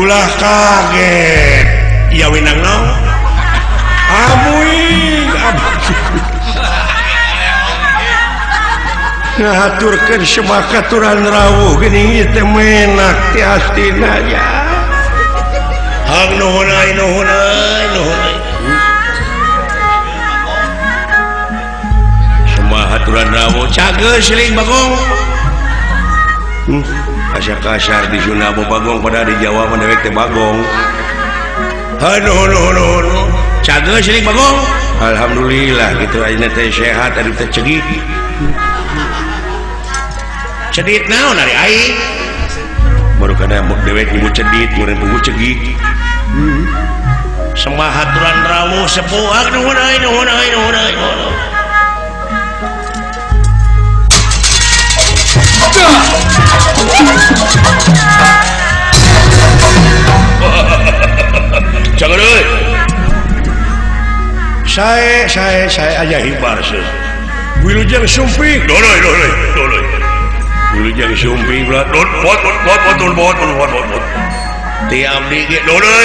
ulah kaget ya winang no ngaturkan semakaturan rawuh gini teh menak ti astina ya hang nuhunai semakaturan rawuh cageus seuling Bagong asa kasar di Sunda Bagong pada di Jawa mah dewek teh Bagong cageus seuling Bagong alhamdulillah gitu ayeuna teh sehat ari teh cegik cedit naon ari aing baru kana dewek nyebut cedit mun puguh cegik semahaturan rawuh sepuh nuhun jangan euy saya aja hibar seuh wilujeng sumping doloy wilujeng sumping blat bot ti abdi ge doloy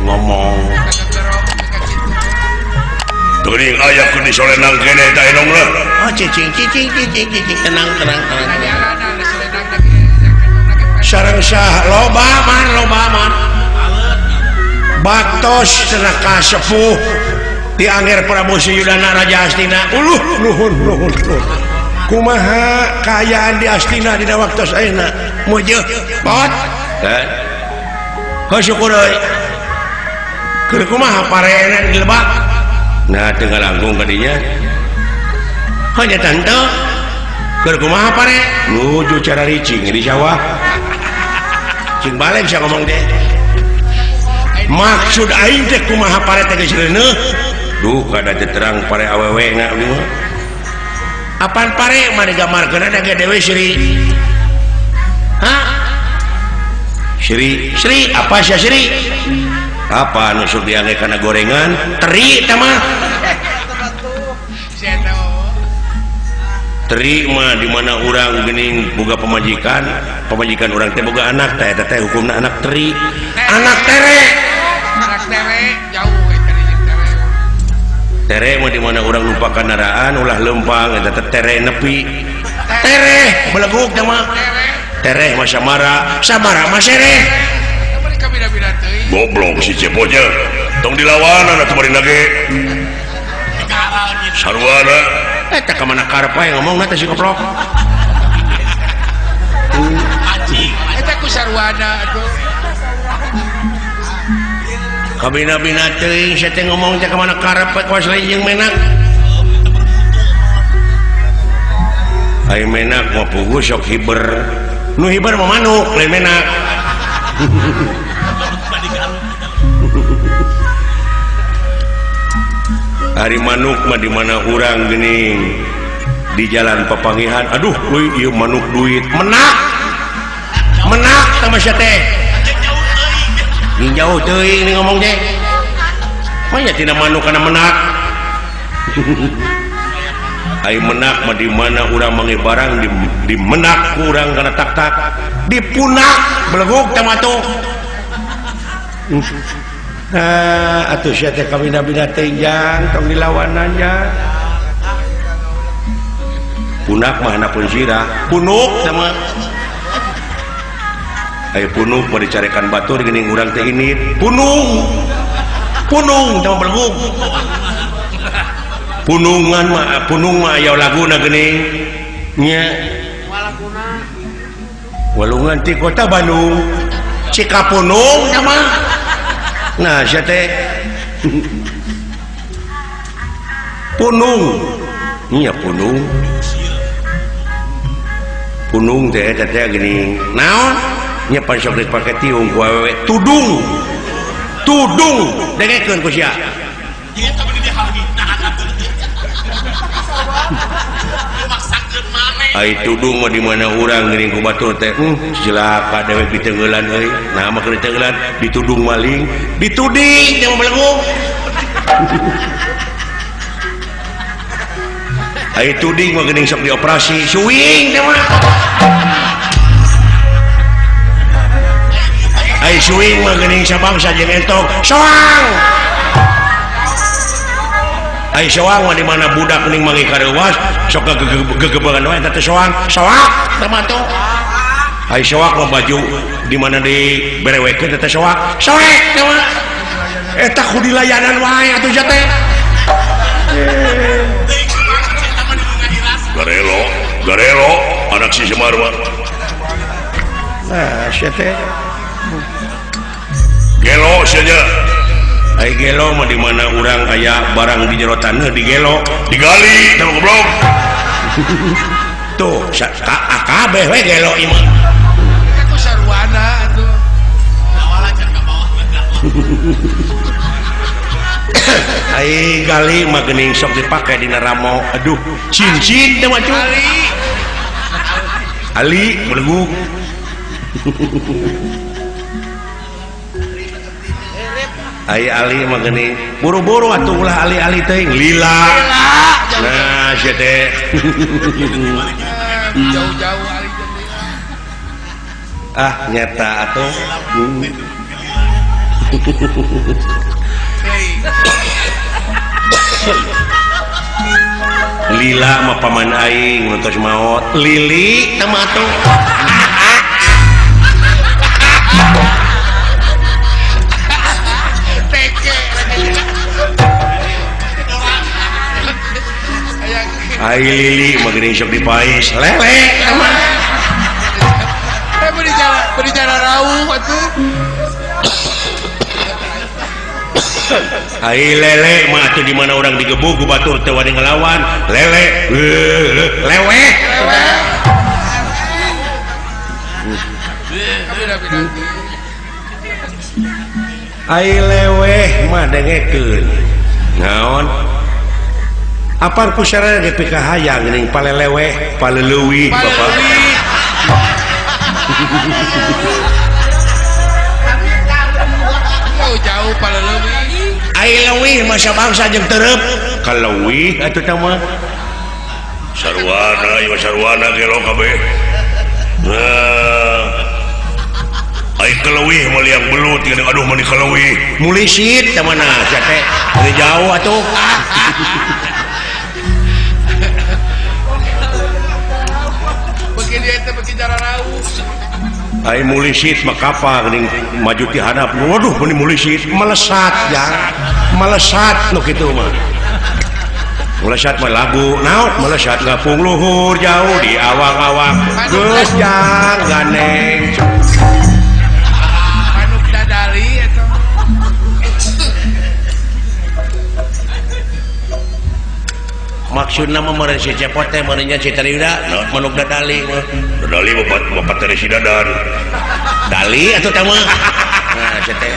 ngomong teuing aya ku di solenang kene eta enong lah cicing tenang sareng sah loba man baktos cenah kasepuh di Angger Prabu Siyudana Raja Astina nuhun kumaha kaayaan di Astina dina waktos ayeuna mujeuh pot syukur euy keur kumaha pareena di Lebak nah teu ngalangkung ka dinya hanya tante keur kumaha pare nuju cara ricing di sawah cing balik sia ngomong teh maksud aing teh kumaha pare teh geus reuneuh duh kada teu terang pare awewe na apaan pare mah digambarkeun ada ge dewe Sri Sri apa sia Sri apa anu sok diangge kana gorengan teri teh mah teri mah di mana urang geuning boga pemajikan urang teh boga anak teh eta teh hukumna anak teri anak tere jauh tere mah di mana urang numpak kendaraan ulah lempang eta teh tere nepi tere beleguk teh mah tere mah samara mah sereh goblok si ceponya tong dilawanan atuh bari lage sarwana eta ka mana karep wae ngomongna teh si goblok eta ku sarwana atuh kabina-bina teuing sia teh ngomong teh ka mana karep wae kuas lain jeung menak ai menak mah puguh sok hiber nu hiber mah manuk lain menak hari manuk mah di mana urang geuning di jalan Papangihan aduh euy ieu manuk duit menak sama sia teh jauh teuing ngomong teh mah nya tina manuk kana menak ai menak mah di mana urang mangge barang di menak urang kana tak di punak beleguk teh mah tuh atuh sia teh kabina-bina tenjang tong dilawanannya punak mah hanapun sirah punuk teh mah aya punuk mah dicarekan batur geuning urang teh ini punung teh mah beleguk punung mah aya laguna geuning nya walungan ti kota Bandung Cikapunung teh mah nah sia teh punung nya punung teh eta teh geuning naon nya pan sok dipake tiung ku awewe tudung dengekeun ku sia ai tudung mah di mana urang geuning ku batur teh cilaka dewe pitengeulan euy nah mah keur ditengeulan ditudung maling dituding teh mah beleguk ai tuding mah geuning sok dioperasi suing teh mah Ai suing mah geuning sabangsa jeung entong soang. Ai soang mah di mana budak geuning mangi kareuwas sok gegebegan wae teh soang. Soak teh mah tuh. Ai soak mah baju di mana di berewekeun teh soak. Soek teh mah. Eta kudu dilayanan wae atuh teh. Garelo anak si Semar mah. Nah, sia teh. Gelo saja. Ai gelo mah di mana urang aya barang di jero taneuh di gelo, digali teh goblok. Tuh, kabeh we gelo ieu mah. Aku sarwana atuh. Awalna can ka bawah. Ai gali mah geuning sok dipake dina ramo. Aduh, cincin teh mah cuy. Ali beleguk. Ai Ali mah geuning buru-buru atuh ulah ali-ali teuing lila. Nah, sia teh. Jauh-jauh ali Ah, nyata atuh. Lila mah paman aing ngantos maot. Lili teh mah atuh. Ai lili mah geuning sok dipais. Lele mah. beri jalan rauh atuh. Ai lele mah atuh di mana orang digebug ku batur teu wani ngelawan. Lele. Lewe. Ai lewe mah dengekeun. Naon? Apaan ku sarana DPK hayang geuning paleleweh, paleleuwih Bapak. Jauh paleleuwih. Ai leuwih mah sabangsa jeung teureub. Kaleuwih atuh teh mah. Sarwana, ieu sarwana gelo kabeh. Nah. Ai keleuwih mah liang belut geuning aduh mani keleuwih. Mulisit teh mana sia teh. Jauh atuh. Ai mulisit mah kapal geuning maju ti hadap. Waduh meni mulisit melesat ya. Melesat nu kitu mah. Melesat mah lagu naon melesat ngapung luhur jauh di awang-awang. Geus jang ganeng. Manuk dadali eta. Maksudna mah meureun si cepot teh meureun nya si Tarida manuk dadali mah. Dadali bapak teh si dadan. Dali atuh teh mah. Nah, sia teh.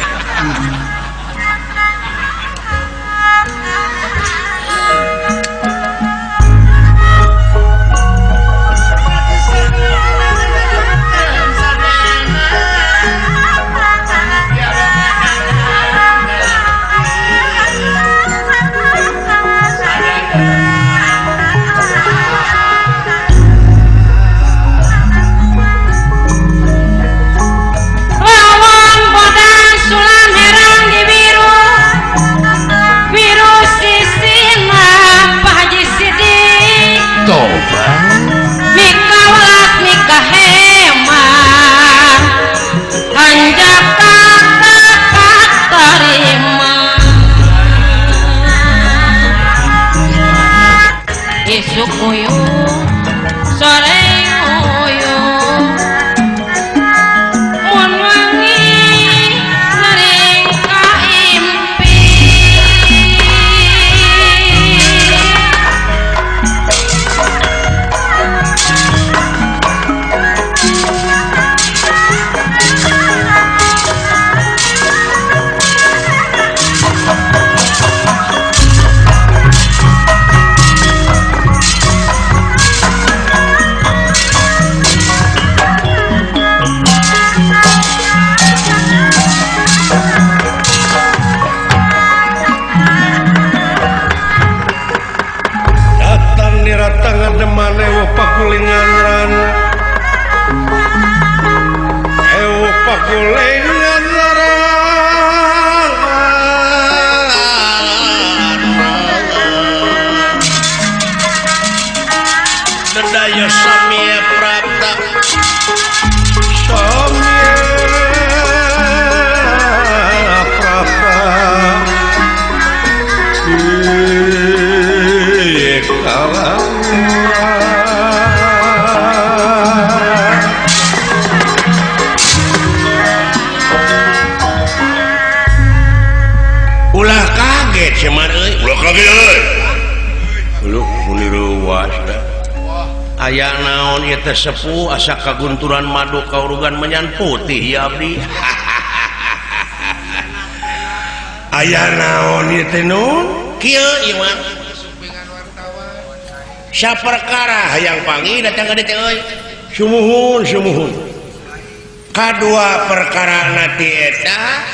Lawan kaget cuman kaget lu ruas aya naon ieu teh sepuh asa kagunturan madu kaurugan menyan putih ya abdi aya naon ieu teh nun kieu ieu mah saperkara hayang panggih datang ka dieu euy sumuhun kadua perkara nati eta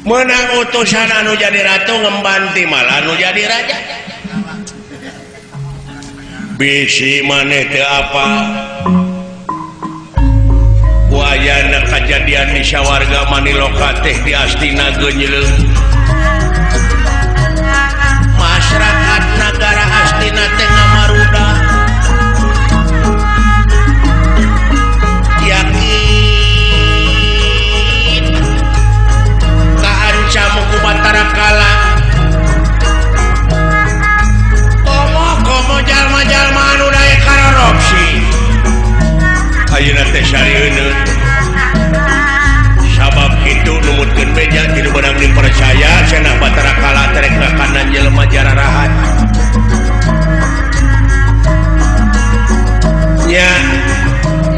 menang utusan anu jadi ratu ngembanti malah anu jadi raja bisi maneh teu apa wayana kajadian di sawarga Maniloka teh di Astina geunyeuleuh masyarakat nagara Astina teh ngamaruda yakin kaancam ku Batara Kala komo jalma-jalma anu daek karoropsi ayeuna teh sarieun sabab kitu numutkeun beja tilu beunang dipercaya cenah Batara Kala terek rakanan jelema jararahat nya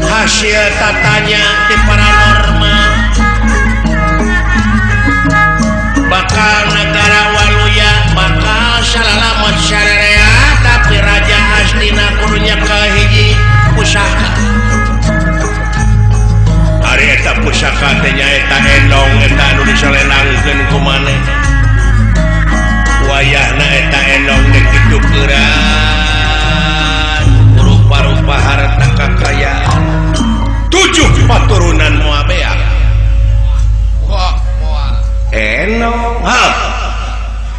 hasil tatanya di paranormal bakal negara waluya bakal salalamat syararea tapi Raja Astina kurunya ke hiji pusaka ari eta pusaka teh nyaeta endong eta anu disalelangkeun ku maneh wayahna eta endong dek ditukeran rupa-rupa harta kakayaan 7 paturunan moabea enong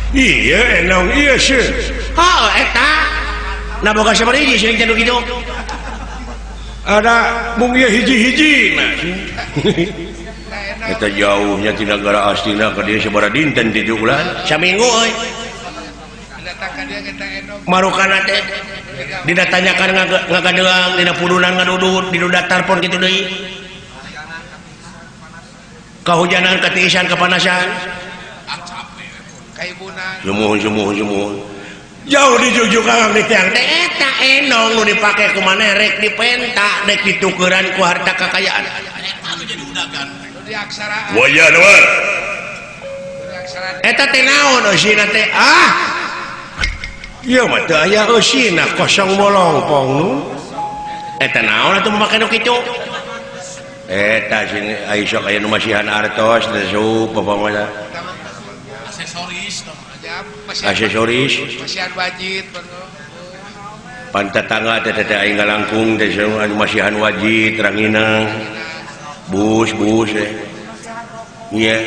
iya enong iya sih eta nah boga sabaraha sering tanu kitu ada mung ieu hiji-hiji nah eta jauhnya ti nagara Astina ka dieu sabaraha dinten 7 bulan saminggu euy marukana teh didatanyakan ngagadeung dina pudunan ngadudut di datar pon kitu deui kahujanan katiisan kepanasan sumuhun jauh dijujuk kang di tiang teh eta enong nu dipake ku maneh rek dipenta dek ditukeran ku harta kakayaan anu jadi udagan nu diaksaraan waya luar eta teh naon eusina teh ieu mah teu aya eusina kosong molongpong nu eta naon atuh make nu kitu eta sini Aisyah aya nu masihan artos teh sup pamana aksesoris masihan wajib pantatangga teh aing ngalangkung teh masihan wajib ranginang bus iya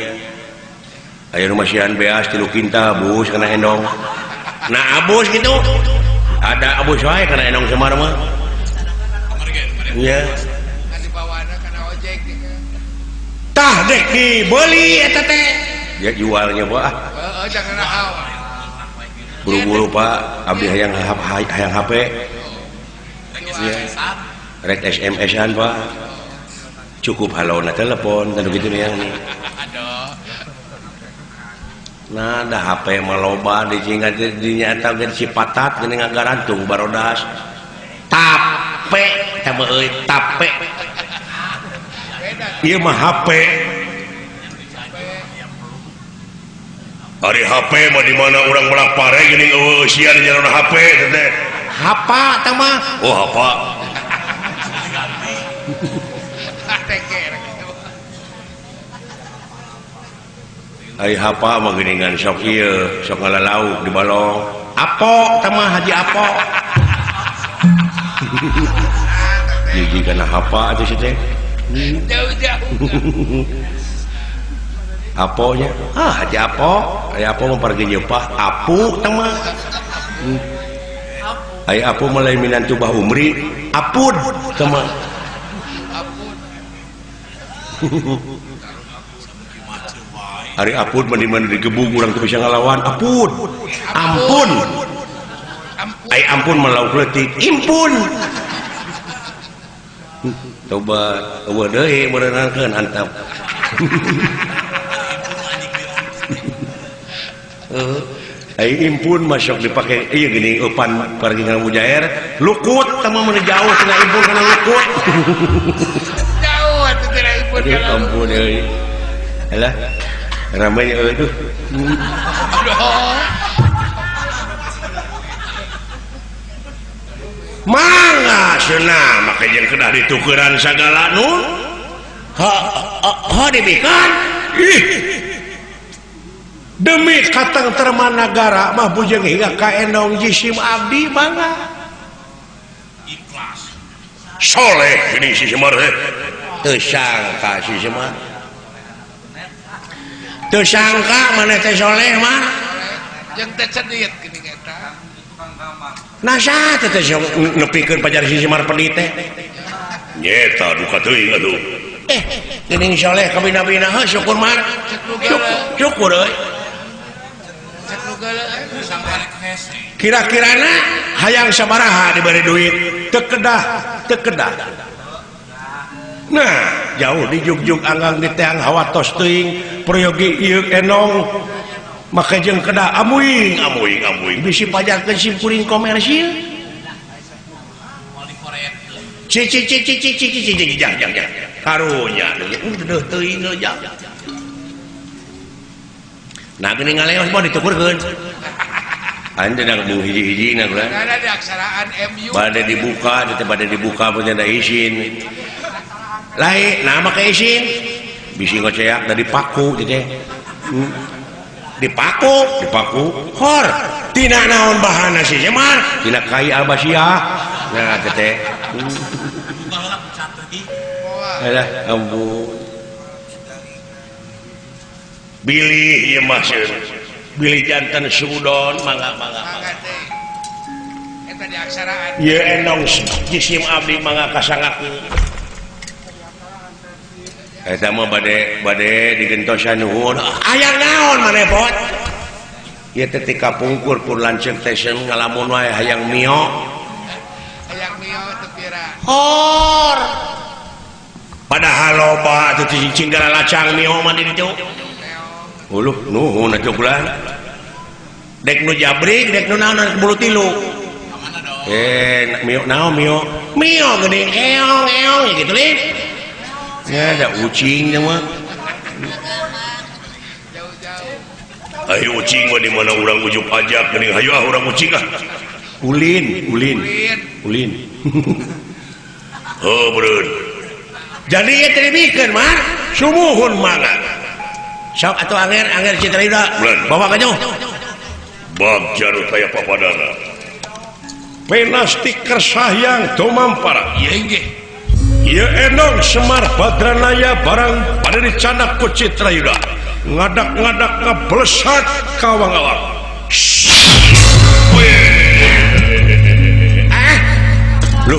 aya nu masihan beas 3 kinta bus kana endong nah abus gitu ada abus wae kana endong semar mah iya tah dek dibeli eta teh ya jualnya bah jangan nahau buru-buru Pak abdi hayang HP ya rek SMS-an Pak cukup halona telepon dan begitu nih yang nah ada HP maloba dijingat dinyata gen sipatat geuning ngagarantung barodas tape tama euy tape ieu mah HP ari HP mah di mana urang belah pare geuning eueuh sia di jalan HP teh hapa tah mah oh hapa ai hapa mah geuningan sok ieu sok ngalalauk di balong apo tah mah haji apo jadi kana hapa atuh teh jauh-jauh aponya haji apo mah pergi nyeupah apu tah mah ai apu mulai minantu bah umri apud tah mah hari apud mandi-mandi digebug urang teu bisa ngalawan apud ampun ai ampun melauk leutik impun coba deui meureunankeun antap impun masuk dipakai gini upan pergi mujair lukut teman jauh kena impun karena lukut jauh atuh tidak impun kana ampun alah ramainya aduh mangga senang maka yang kena ditukeran segala nu dibikan demi katang termanagara mah bujeng hingga ka Enong jisim abdi mangga ikhlas soleh gini si Semar teu sangka si Semar teu sangka maneh teh soleh mah jeung teh cedit gini eta nasa teh nepikeun pajar si Semar pedit teh nyeta duka teuing atuh geuning soleh kabina-bina syukur mar syukur euy kira-kirana hayang sabaraha diberi duit tekedah nah jauh di juk-juk anggang di teang hawatos teuing peryogi ieu Enong maka jeung kedah amuing bisi pajarkeun simkuring komersil jang karunya deuh teuing jang nah geuning ngaleos mah ditukurkeun anda đang bung hiji-hiji na bulan ada di aksaraan MU pada dibuka punya ada izin lain nama ke izin bisi ngoceak dari paku gitu dipaku hor tina naon bahana si Semar tina kai albasiah nah teh alah ampun bilih ieu mah bilih jantan sudon mangga teh eta di aksaraan ieu Enong jisim abdi mangga kasangakeun eta mah bade digentosan nuhun aya naon maneh pot ieu teh ti kapungkur pun lanceuk teh ngalamun wae hayang mio teu pira hor padahal loba teu cicing lacang mio mah di ditu uluh nuhun atuh bulan dek nu jabrik dek nu naon bulu tilu mio naon mio geuning eong gitu lih ya ada ucing mah jauh-jauh ayo ucing mah di mana urang ujuk pajak geuning hayu urang ucing ulin oh bereun jadi ieu teh dibikeun mah sumuhun mangga sok atuh anger Citraida bawa ka jauh bagja nu taya papadana penastik kersayang tumampara ieu Enong Semar Badranaya barang pada dicanak ku Citraida ngadak-ngadak ngablesat ka awang-awang lu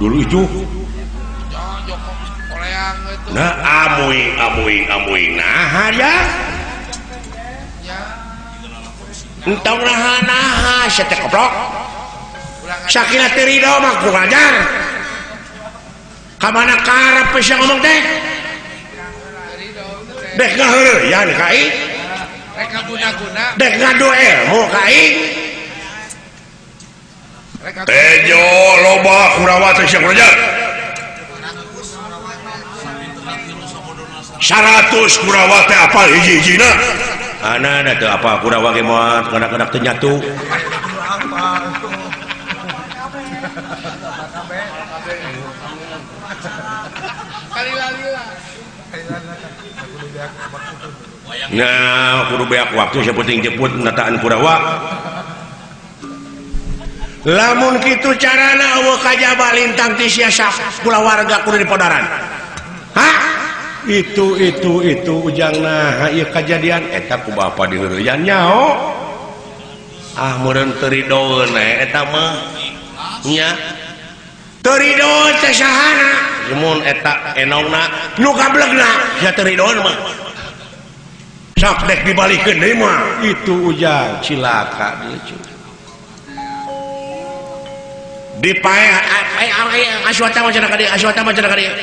dulu itu nah amuing nah ya entong naha setek koplok sakina terido mah ku ngajar kamana karep bisa ngomong teh dek ngaheureuyan ka aing rek ngaguna-guna dek ngadu ilmu ka aing tejo loba Kurawa teh sia ngajar 100 Kurawa teh apal hiji-hijina ana teh apa Kurawa ge moal kadang-kadang teu nyatu nah kudu beak waktu sapenting jemput nataan Kurawa lamun kitu carana eueuh kajaba lintang ti sia kulawarga kudu dipodaran itu ujangna ieu kajadian eta ku bapa diheureuyan nyao meureun teu ridoeun eta mah nya teu ridoeun teh sahana mun eta Enongna nu gablegna sia teu ridoeun mah sok dek dibalikeun deui mah itu ujang cilaka dieu dipae aswata macana ka dieu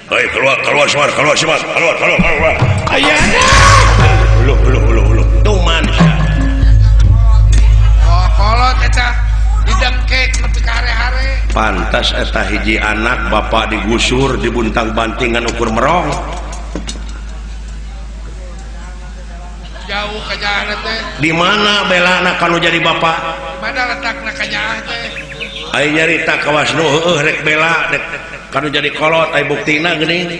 Hei, keluar Semar, keluar. Aya. Tuh manusia. Oh, kolot eta didengkek nepi ka hare-hare. Pantas eta hiji anak bapak digusur dibuntang bantingan ukur merong. Jauh ka jalan teh. Di mana belana kanu jadi bapak? Mana letakna ka nyaah teh? Ai nyarita kawas nu rek bela rek kanu jadi kolot ai buktina geuning.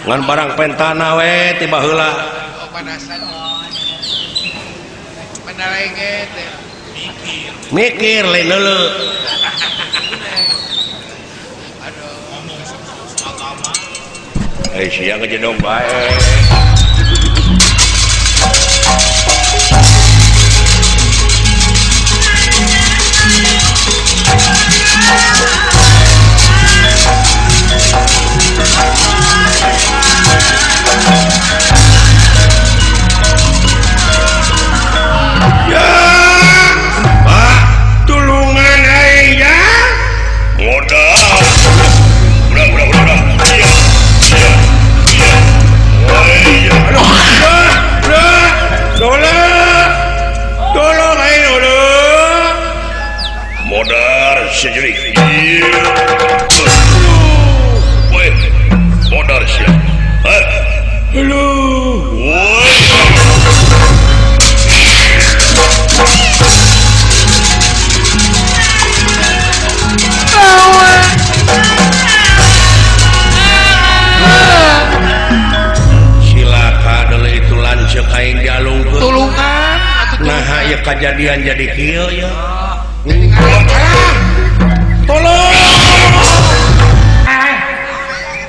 Ngan barang pentana we tiba heula. Oh, panasan. Panalenge teh. Mikir lain heuleu. Siang aja dong bae. Ya, Pak, tulungan aing ya. Modal. Udah. Iya. Aduh, tolong aing udah. Modal sejerik. Iya. Woi, modal sih. Halo. Woi. Silakan dulu itu lancek aing dialungkeun. Tulungan atuh Nah, ya kejadian jadi kieu ya. tolong.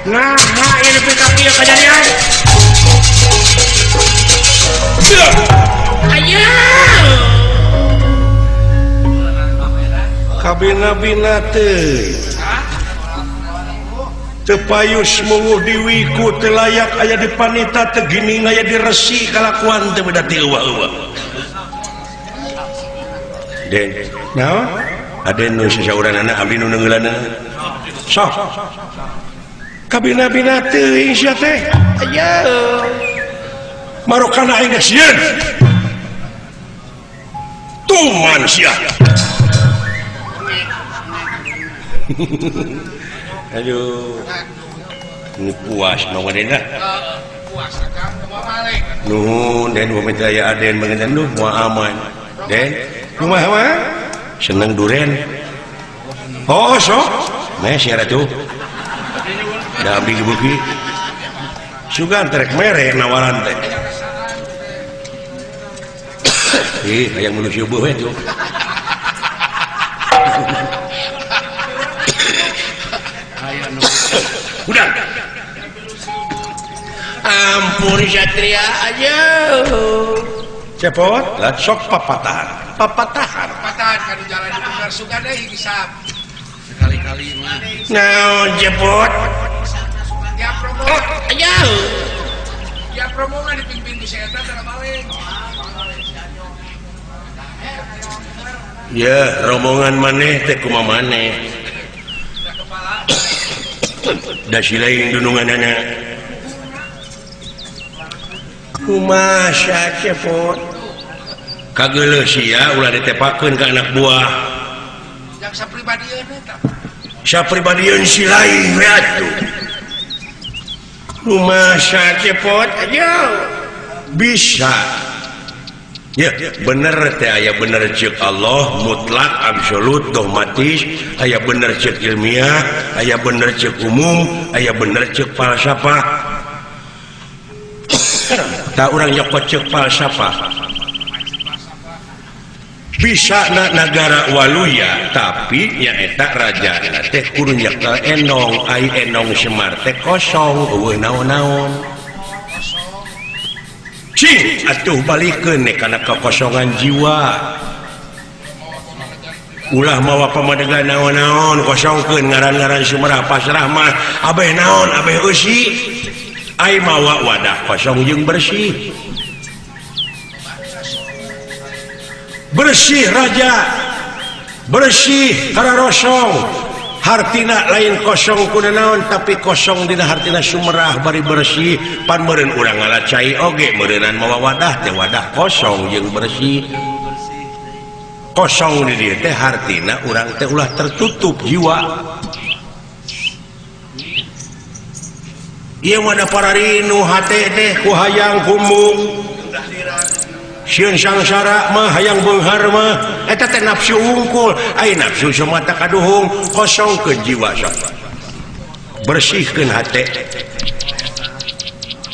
Nah, ini pika kieu kejadian. Aya. Kabina-bina teh tepayus munguh diwiku telayak aya di panita tegini aya di resi kalakuan teh beda ti eueuh. Den, naon? Aden nu sasauranana abdi nu neungeulana. Sok. Kabina-bina teuing sia teh. Aya. Marokana aing geus sieun. Tuman sia. Aduh, ini puas mau ngadena. Puasa kan mau balik. Nuhun den pamit aya aden bangetan lu mau aman. Den, kumaha mah? Seneng duren. Oh, sok. Meh sia ratu. Da abdi gebuki. Sugan trek mere nawaran teh. Ih, aya manusia beuh we tuh. Udah. Ampun Satria aja. Cepot, lah sok papatahan. Patahan kan jalan di bener sugan deui bisa. Sekali-kali mah. Naon cepot? Ya promo. Aja. Ya promo mah di pintu saya teh balik. Ya, rombongan maneh teh kumaha maneh. Da silaing dununganana. Kumaha cepot? Kageuleuh sia ulah ditepakeun ka anak buah. Yang sapribadieun eta. Sapribadieun si lain we atuh. Kumaha cepot aja. Bisa. Ya, bener teh aya bener ceuk Allah mutlak absolut dogmatis, aya bener ceuk ilmiah, aya bener ceuk umum, aya bener ceuk falsafah. Tak urang nyokot ceuk falsafah. Bisa negara waluya tapi nya eta rajana teh kudu nyekel enong, ai enong Semar teh kosong eueuh naon-naon. Cing, atuh balikeun kana kekosongan jiwa. Ulah mawa pamadegan naon-naon kosongkeun ngaran-ngaran Sumera pasrah mah abeh naon abeh eusi. Ai mawa wadah kosong jeung bersih. Bersih raja. Bersih kararosong. hartina lain kosong kuda naon tapi kosong dina hartina sumerah bari bersih pan meureun urang ngalacai oge meureunan mawa wadah teh wadah kosong jeung bersih kosong di dieu teh hartina urang teh ulah tertutup jiwa ieu mah da pararinu hate teh ku hayang kumbung sieun sangsara mah hayang beunghar mah eta teh nafsu unggul ai nafsu semata kaduhung kosongkeun jiwa sok bersihkeun hate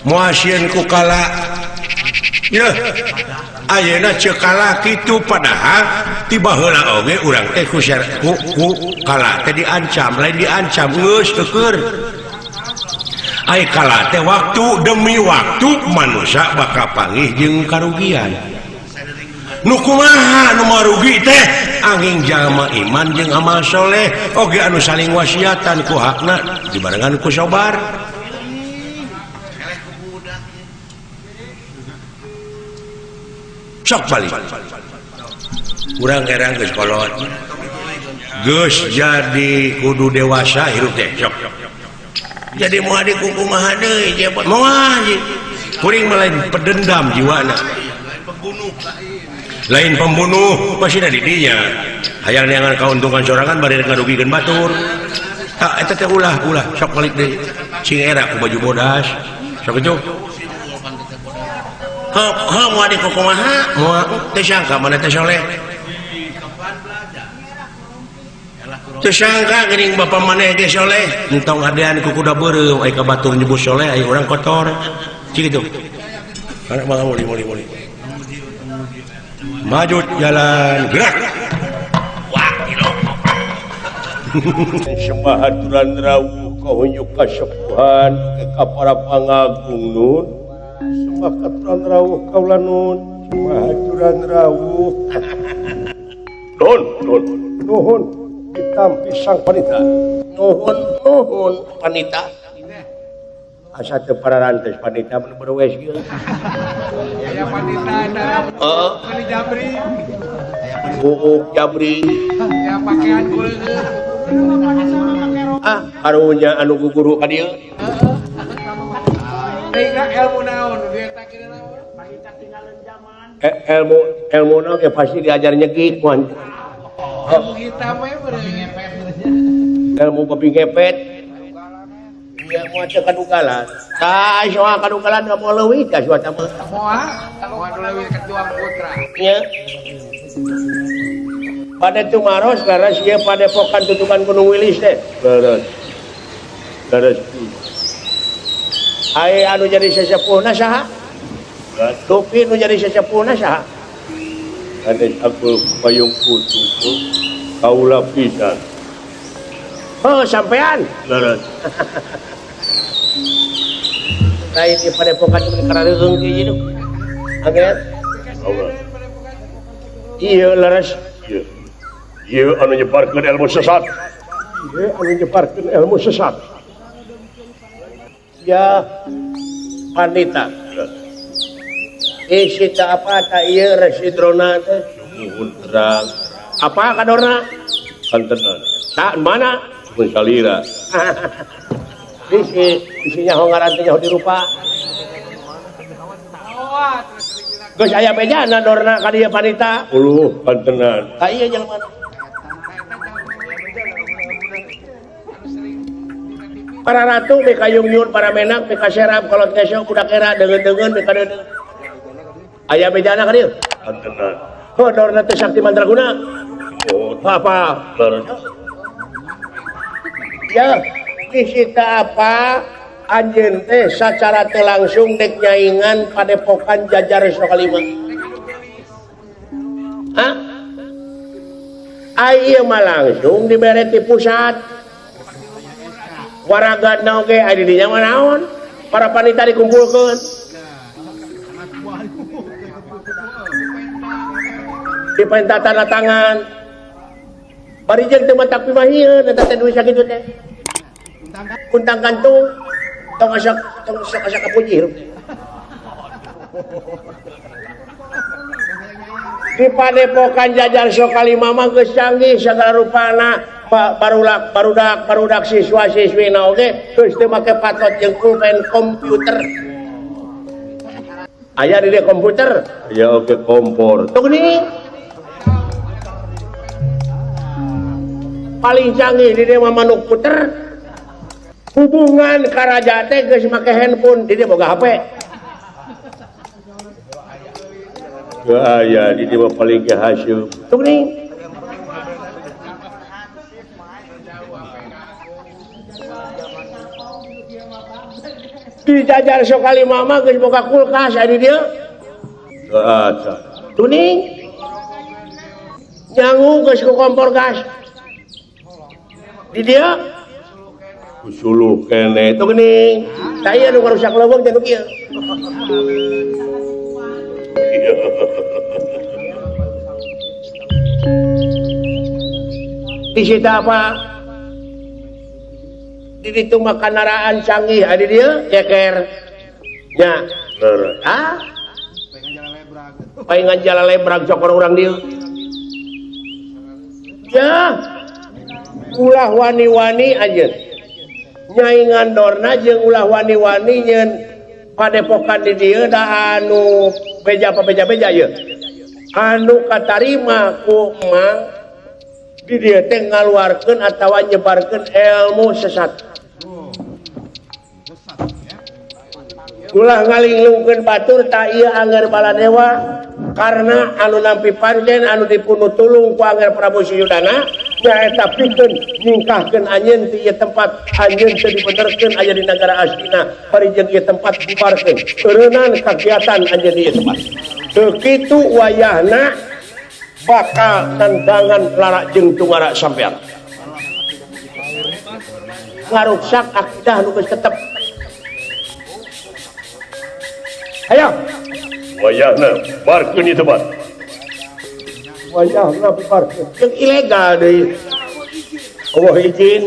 moal sieun ku kala ya ayeuna ceuk kala kitu padahal tiba heula oge urang teh ku kala teh diancam lain diancam geus teu keur ai kala teh waktu demi waktu manusia bakal panggih jeung karugian nu kumaha nu marugi teh angin jalma iman jeung amal soleh oge anu saling wasiatan ku hakna dibarengan ku sabar sok balik urang erang geus kolot geus jadi kudu dewasa hirup teh sok jadi moal dikukumaha deui jebot moal kuring melain pedendam jiwana lain pembunuh masih di dinya hayang neangan kauntungan sorangan bari ngarugikeun batur tak eta teh ulah sok balik deui cing era ku baju bodas sok itu ha moal dikukumaha moal teu sangka mana teh soleh teu sangka geuning bapa maneh ge soleh entong adean ku kuda beureuh ai ka batur nyebut soleh ai urang kotor cing kitu kana mah muli maju jalan gerak wah kilo semahaturan rawuh kahunjuk kasepuhan ka para pangagung nun semahaturan rawuh kaula nun semahaturan rawuh nuhun ditampi sang panita nuhun panita asa teu pararantes panita berwes kieu aya panita eta Jabri Jabri ya pakaian kulit karunya anu guguru ka dieu Aina ilmu naon dia tak kira naon panita tinggalin zaman ilmu naon ya pasti diajar nyegik kuan ilmu hitam we ngepet ilmu babi ngepet ya moal teu kadugalan tah soal kadugalan da moal leuwih ka suata mah moal leuwih ketuang putra nya pada tumaros laras ieu padepokan tutukan Gunung Wilis teh laras ai anu jadi sesepuhna saha Tupi nu jadi sesepuhna saha ades aku payung putu kaula pisan oh sampean laras lain di padepokan cuma karareung kieu agen iya laras iya anu nyebarkeun ilmu sesat ya panita sita apa tak iya residrona teh nuhun terang apa kadorna kantenan tak mana mun salira isinya hongaran teh di rupa geus aya bejana dorna ka dieu panita uluh kantenan ka ieu jeung mana para ratu beka yung-yung para menak beka serap kolot kesyo budak era deungeun beka deungeun aya bejana ka dieu kantenan dorna teh sakti mandraguna apa ya disita apa anjeun teh sacara teh langsung dek nyaingan padepokan Jajar Sokalima ieu mah langsung dibere ti pusat waragana oge aya di dinya mah naon para panita dikumpulkeun dipenta tanda tangan bari jeung teu matak pimahieun eta teh duit sakitu teh kuntang kantung tong asa kapuji di padepokan Jajar Sokalima mah geus canggih sagala rupana barudak siswa-siswi na oge terus teu make patot jeung pulpen komputer. Aya di dia komputer. Ya oke kompor. Tuh gini. Paling canggih di dia mah manuk puter. Hubungan karaja teh geus make handphone, di dia boga HP. Aya di dia mah paling ge hasil. Tuh gini. Dijajar sekali mama geus boga kulkas adi dia. Tuning. Nyangu geus ku kompor gas. Di dia usuluh kene. tuh geuning. Da ieu nu ngarusak leuweung teh nu kieu. Di sita apa? Di ditu mah kendaraan canggih adi dia ceker. Nya. Ah? Paingan jalan lebrag cokor urang dieu. Ya. Ulah wani-wani aja Nyai ngandorna jeung ulah wani-wani nyeun padepokan di dieu da anu beja ye anu katarima ku emang di dieu teh ngaluarkeun atawa nyebarkeun ilmu sesat. Ulah ngalinglungkeun batur ta ieu angger baladewa karena anu nampi panjen anu dipunuh tulung ku angger Prabu Suyudana nyaeta pikeun ningkahkeun anjeun ti ieu tempat anjeun teu dibenerkeun aya di nagara Astina parijeng ieu tempat bubarkeun eureunnan kagiatan anjeun di ieu tempat teu kitu wayahna bakal tandangan lara jeung tungara sampean ngaruksak akidah nu geus tetep. Ayo Wayahna barkeun ieu tempat. wayahna bubarkeun jeung ilegal deui. Allah izin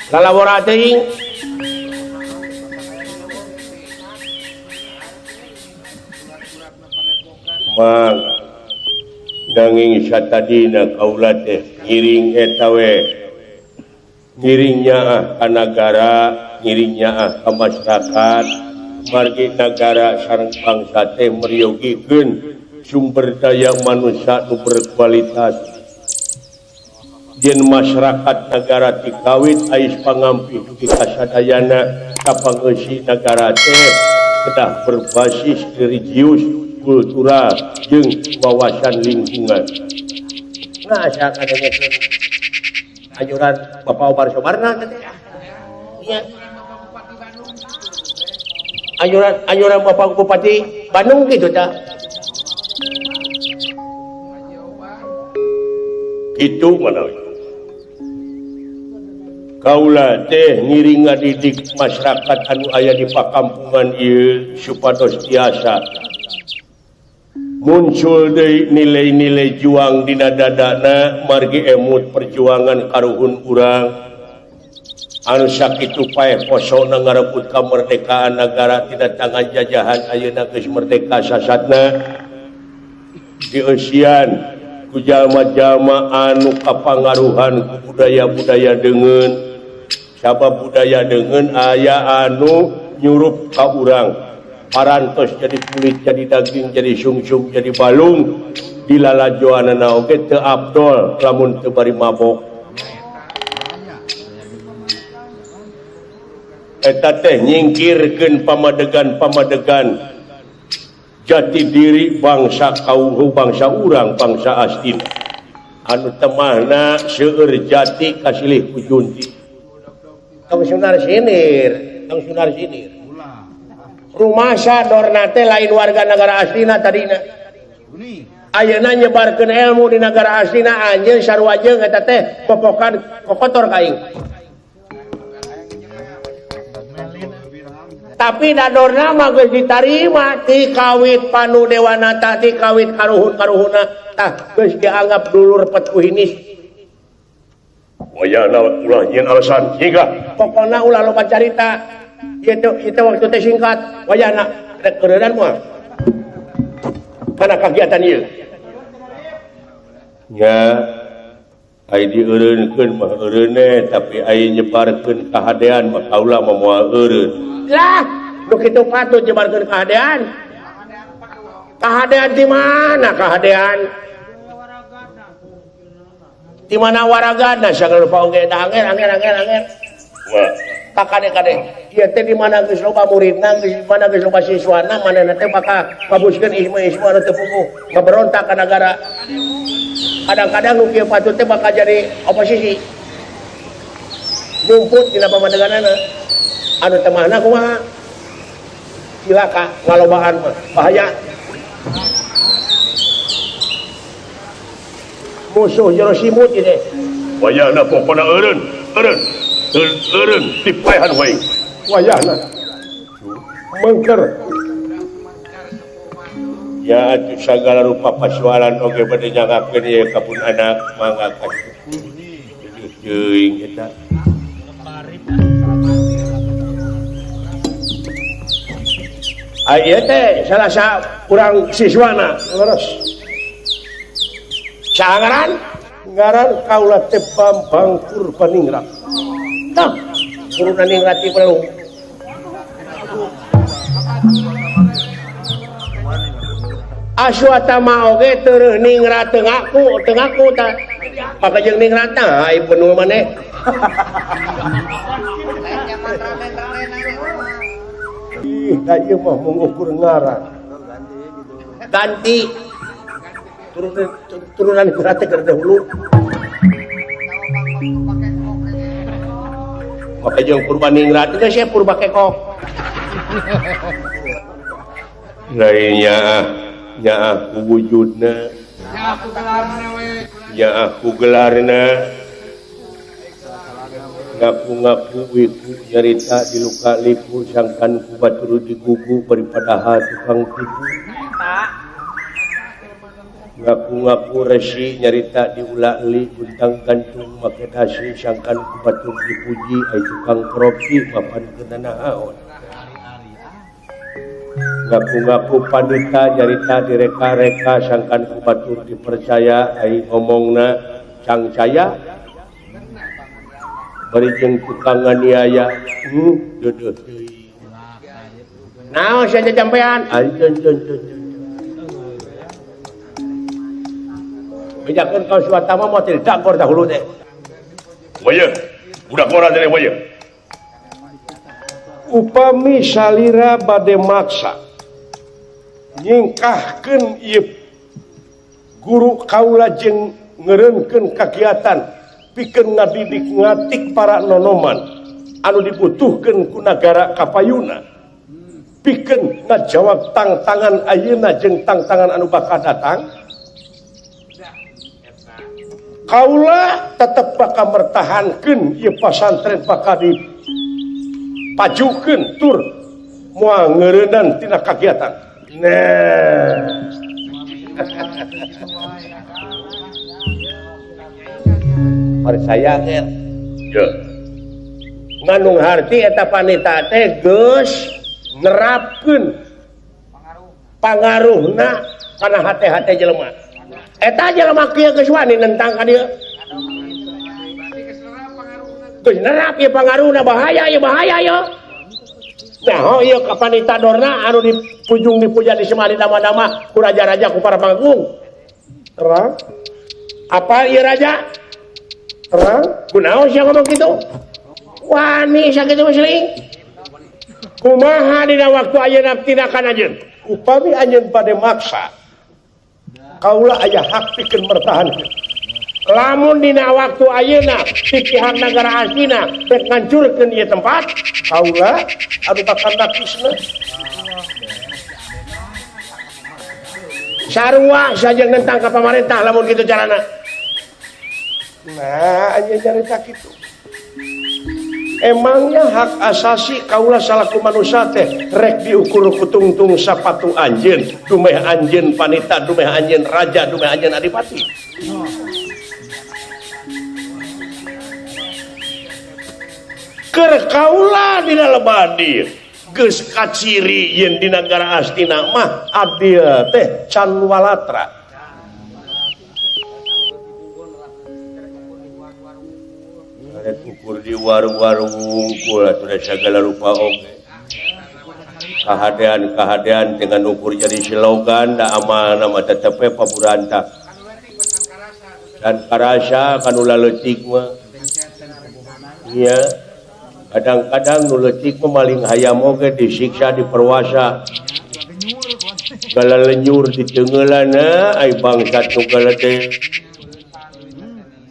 lalawara teuing. Mang nanging satadina kaula teh ngiring eta we ngiringnya ka nagara ngiringnya ka masyarakat margi nagara sareng bangsa teh meriyogikeun sumber daya manusia nu berkualitas jeung masyarakat negara tikawit ais pangampi dugi kasadayana kapanggeusi negara teh kedah berbasis religius kultural jeung wawasan lingkungan. Nah, asa kadengekeun anjuran Bapak Omar Sobarna teh. Iya. Anjuran Bapak Bupati Bandung gitu ta. Itu mana? Kaula teh ngiring ngadidik masyarakat anu aya di pakampungan ieu supados tiasa muncul deui nilai-nilai juang dina dadana margi emut perjuangan karuhun urang anu sakitu paeh posona ngarebut kamerdekaan negara tina tangan jajahan ayeuna geus merdeka sasatna dieusian ku jalma-jalma anu kapangaruhan ku budaya-budaya deungeun sabab budaya deungeun aya anu nyurup ka urang parantos jadi kulit, jadi daging, jadi sungsum, jadi balung dilalajoanana oge teu abdol lamun teu bari mabok. Eta teh nyingkirkeun pamadegan-pamadegan jati diri bangsa kauheuh, bangsa urang, bangsa Astina anu temahna seueur jati kasilih ku junti. Tong sunar sinir. Rumasa dorna teh lain warga negara Astina tadina. Ayeuna nyebarkeun ilmu di negara Astina anjeun sarua jeung eta teh popokan kokotor kaing. Tapi dadorna mah geus ditarima ti kawit Panu Dewanata ti kawit karuhun-karuhunna tah geus dianggap dulur petuhinis. Wayahna ulah nyeun alasan hingga Pokona ulah loba carita. Itu waktu teh singkat wayahna rek keureundan moal. Kana kagiatan ieu. nya ai dieureunkeun mah eureune tapi ai nyebarkeun kahadean mah kaula mah moal eureun lah nu kitu patut nyebarkeun kahadean di mana kahadean di mana waragana sagala lupa oge da anger wah kakade ieu teh di mana geus loba muridna di mana geus loba siswana manehna teh bakal ngabuskeun ismu anu teu puguh ngaberontak ka nagara kadang-kadang nu kieu patut teh bakal jadi oposisi nyumput dina pamadeganana anu teh mahna kumaha cilaka ngalobaan mah bahaya musuh jero simut ieu teh wayahna pokona eureun tipaehan wae wayahna mengker ya atuh sagala rupa pasualan oge bade nyangakeun ieu ka pun anak mangga kasyukur teuing eta aya teh salah urang siswana leres sangaran ngaran kaula teh Bambang Purbaningrat tah Purbaningrat ti perlu Aswatama oge teu ningrat teu ngaku tah maka jeung ningrat tah ai penuh maneh ih da ieu mah mengukur ngaran ganti turunan ningrat teh keur dahulu maka jeung Purbaningrat teh sia purba kekok lainnya nya aku wujudna nya aku gelarna ngaku-ngaku wiku nyarita di luka lipu sangkan ku batur di gugu baripadaha tukang tipu ngaku-ngaku resi nyarita di ula-li buntang gantung make dasi sangkan ku batur dipuji ai tukang korupsi mapan keunana haon ngaku-ngaku pandita nyarita direka-reka sangkan ku batur dipercaya ai ngomongna cangcaya bari jeung tukang nganiaya deudeut deui naon sia jampean anjeun bejakeun ka suatama mah teh dagor dahulu teh wayeuh budak ngora teh wayeuh upami salira bade maksa nyingkahkeun ieu guru kaula jeung ngeureunkeun kagiatan pikeun ngadidik ngatik para nonoman anu dibutuhkeun ku nagara kapayuna pikeun ngajawab tantangan ayeuna jeung tantangan anu bakal datang kaula tetep bakal mertahankeun ieu pasantren bakal dipajukeun tur moal ngeureunnan tina kagiatan nah percaya ger ya ngandung harti eta panita teh geus nerapkeun pangaruhna kana hate-hate jelema eta jelema kieu geus wani nentang ka dieu geus nerap ieu pangaruhna bahaya ya nah ieu ka panita dorna anu dipuja di semari dama-dama ku raja-raja ku para panggung terang apa ieu raja terang kunaon sia ngomong kitu wani sakitu musling kumaha dina waktu ayeuna tindakan anjeun upami anjeun bade maksa kaula aya hak pikeun mertahankeun lamun dina waktu ayeuna ti pihak nagara asina rek ngancurkeun ieu tempat kaula anu bakal nakisna sarua saja nentang ka pamarentah lamun kitu carana nah anjeun carita kitu emangnya hak asasi kaula salaku manusia teh rek diukur ku tungtung sapatu anjeun dumeh anjeun panita dumeh anjeun raja dumeh anjeun adipati keur kaula dina lebadi geus kaciri yen di nagara astina mah adil teh can walatra ukur di warung-warung kula sudah segala rupa oke kahadean dengan ukur jadi slogan da amal nama tetepe paburanta dan karasa kanu laletik mah iya kadang-kadang nu leutik mah maling hayam oge disiksa diperwasa gala lenyur di teungeulana ai bangsat nu galede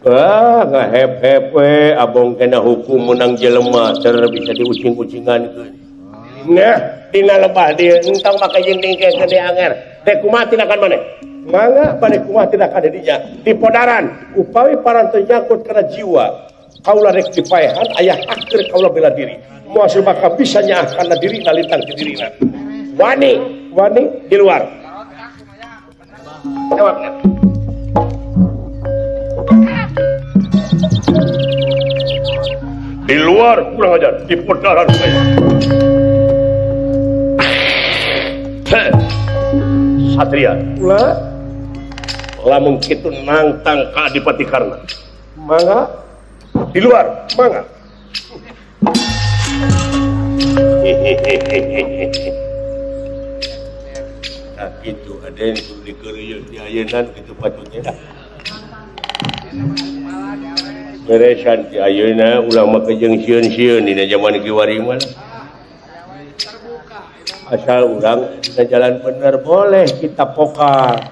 ngahep-hep we abong kena hukum menang jelema ter bisa diucing-ucingankeun nah dina lebah dieu entong make jeung tingkeun di anger teh kumaha tindakan maneh mangga bade kumaha tindakan dinya di podaran upawi parantos nyangkut kana jiwa kaula rek dipaehan aya hak keur kaula bela diri moal sabaka bisa nyaah kana diri lintang ti dirina wani di luar jawabna di luar kurang ajar di podaran saya Satria ulah lamun kitu nantang ka Adipati Karna mangga di luar mangga nah gitu ada yang kudu dikeureuyeun di ayeuna kitu patutnya beresan di ayeuna ulah make jeung sieun-sieun dina zaman kiwari mah asal urang bisa jalan bener boleh kita pokar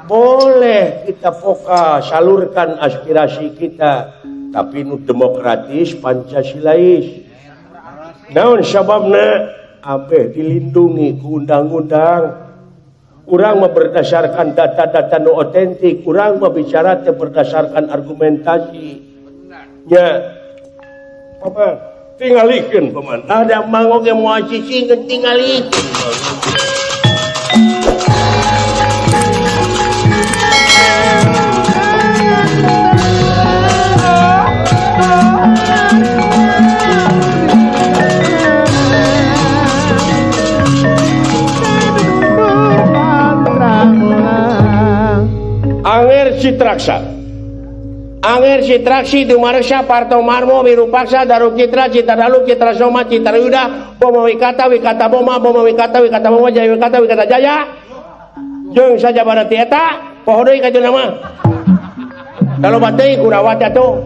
boleh kita pokar salurkan aspirasi kita tapi nu demokratis Pancasilais naon sababna abeh dilindungi ku undang-undang urang mah berdasarkan data-data nu otentik urang mah bicara teh berdasarkan argumentasi nya paman tingalikeun paman ada mangoge moal cicingkeun tingalikeun Anger Citraksi Dumareksa Parto Marmo Wirupaksa Daru Citra Citadalu Citra Soma Citra Yuda Boma Wikata Wikata Boma Wikata Boma Jaya Wikata Jaya jeung saja barati eta poho deui ka jeung mah kalau bateuy kurawat atuh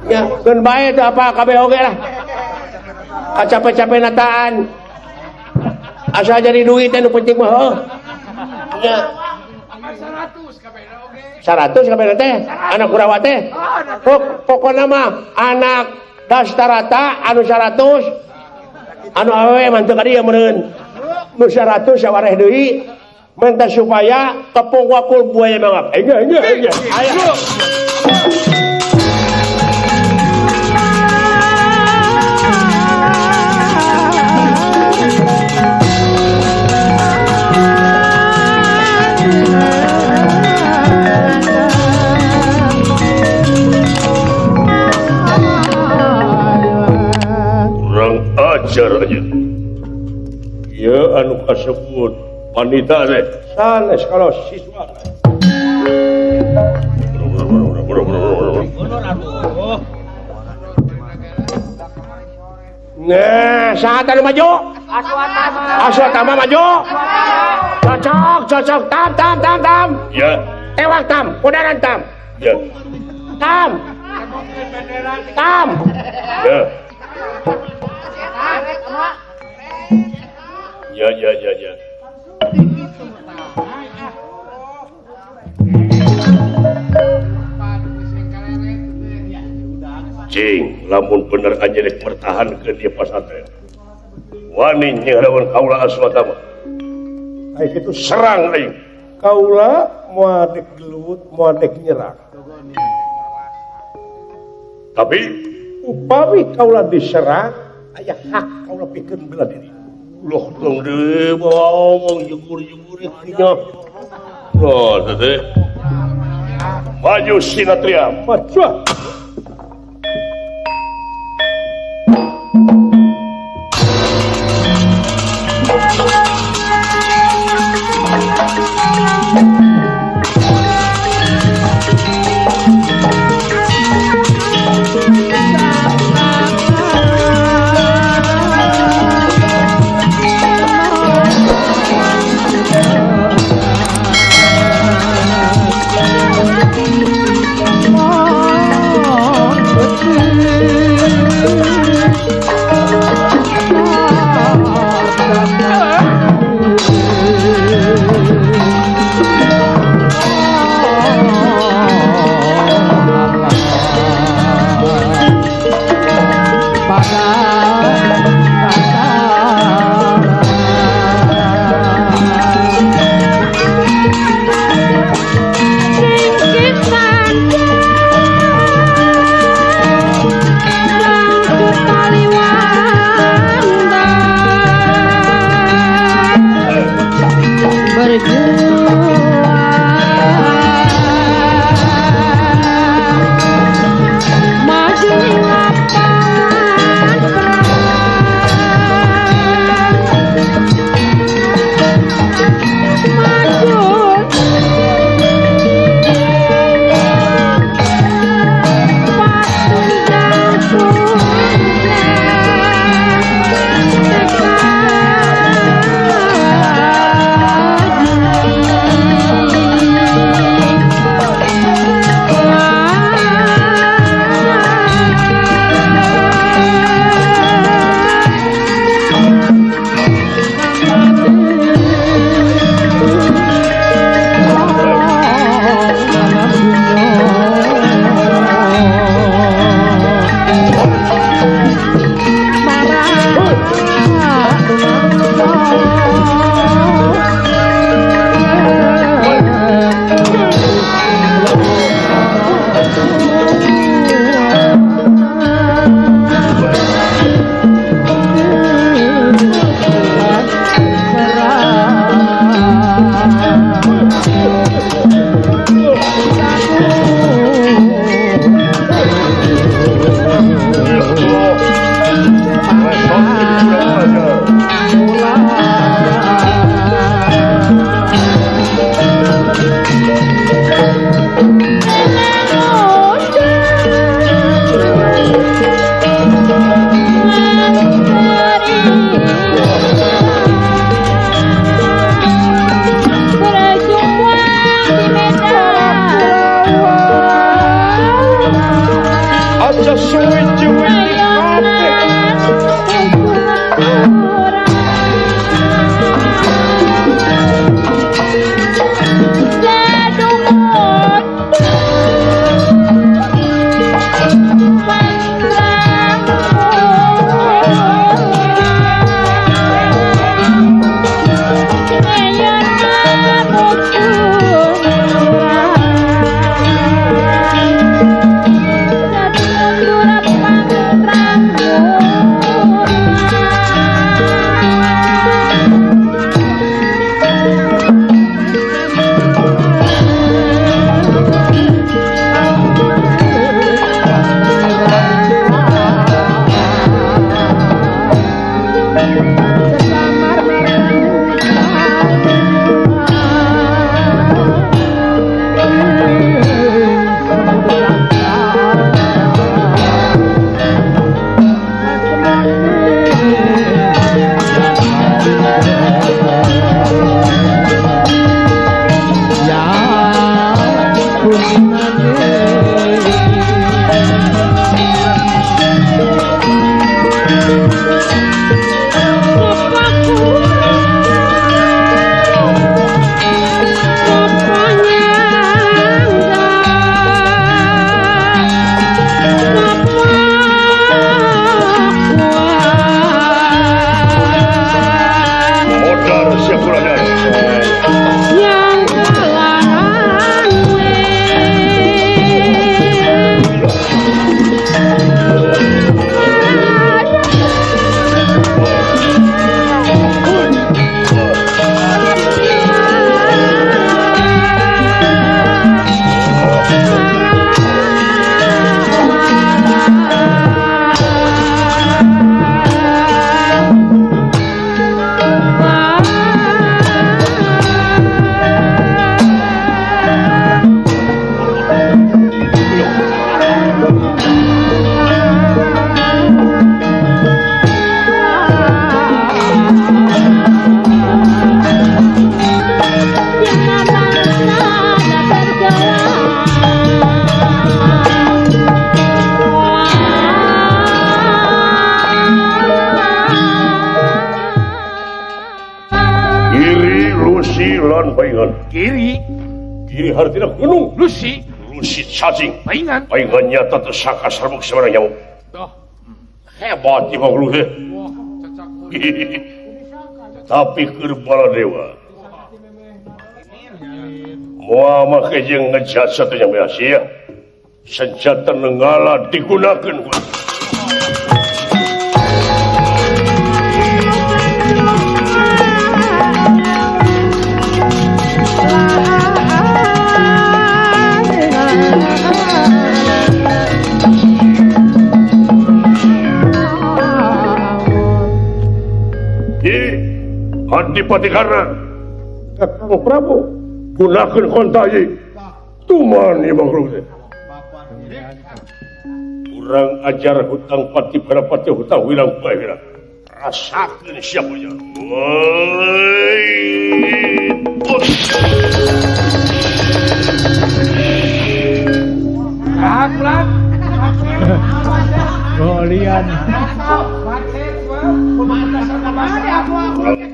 ya keun bae teh apa kabeh oge lah kacape-cape nataan asa jadi duit anu penting mah heuh nya 100 kabeh teh anak kurawat teh pokona mah anak dastarata anu 100 anu awewe manteu ka dieu meureun nu 100 sawareh deui minta supaya tepung wakul buaya mangap aya ajar aja ya anu kasebut wanita teh sanes kalau siswa nah saat anu maju aswatama maju cocok tam ya tewak tam podaran tam ya tam ya ya. Cing, lamun bener aja dek bertahan ke dia pasatren. Wani nyelawan kaula aswatama. Ayo itu serang aing. Kaula moal dek gelut, moal dek nyerang. Tapi upawi kaula diserang, aya hak kaula pikeun bela diri. Loh dong deh, ngomong jugur-jugur nya. Oh, teh. Maju Sinatria, maju. sesuwi-suwi kiri hartina gunung Lucy cacing paingan nyata tersangka serbuk sebarang nyamuk hebat di bang luhe tapi kerbala dewa mau make jeung ngejat satunya beasia senjata nenggala digunakan Adipati karena Kakang Prabu gunakan kontai tuman ya bang Luhe kurang ajar hutang pati berapati hutang wilang bahira rasakan siapanya pulang golian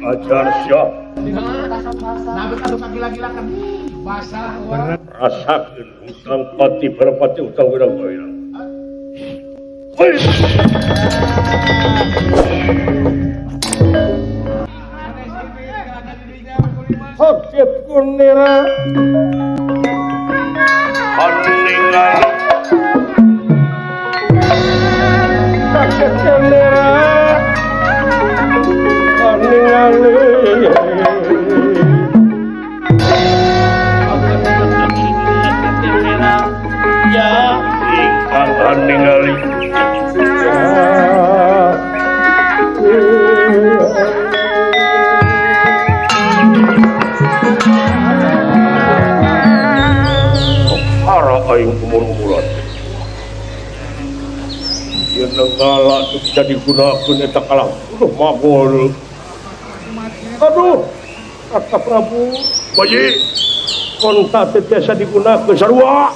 ajar siap rasakan hutang pati berapati hutang wilang bahira sakit kunira handingan sakit kunira handingan ya ingkang handingan aing umur-umuran yang nenggala bisa digunakan eta kalang magol aduh kata Prabu bayi konta biasa digunakan sarua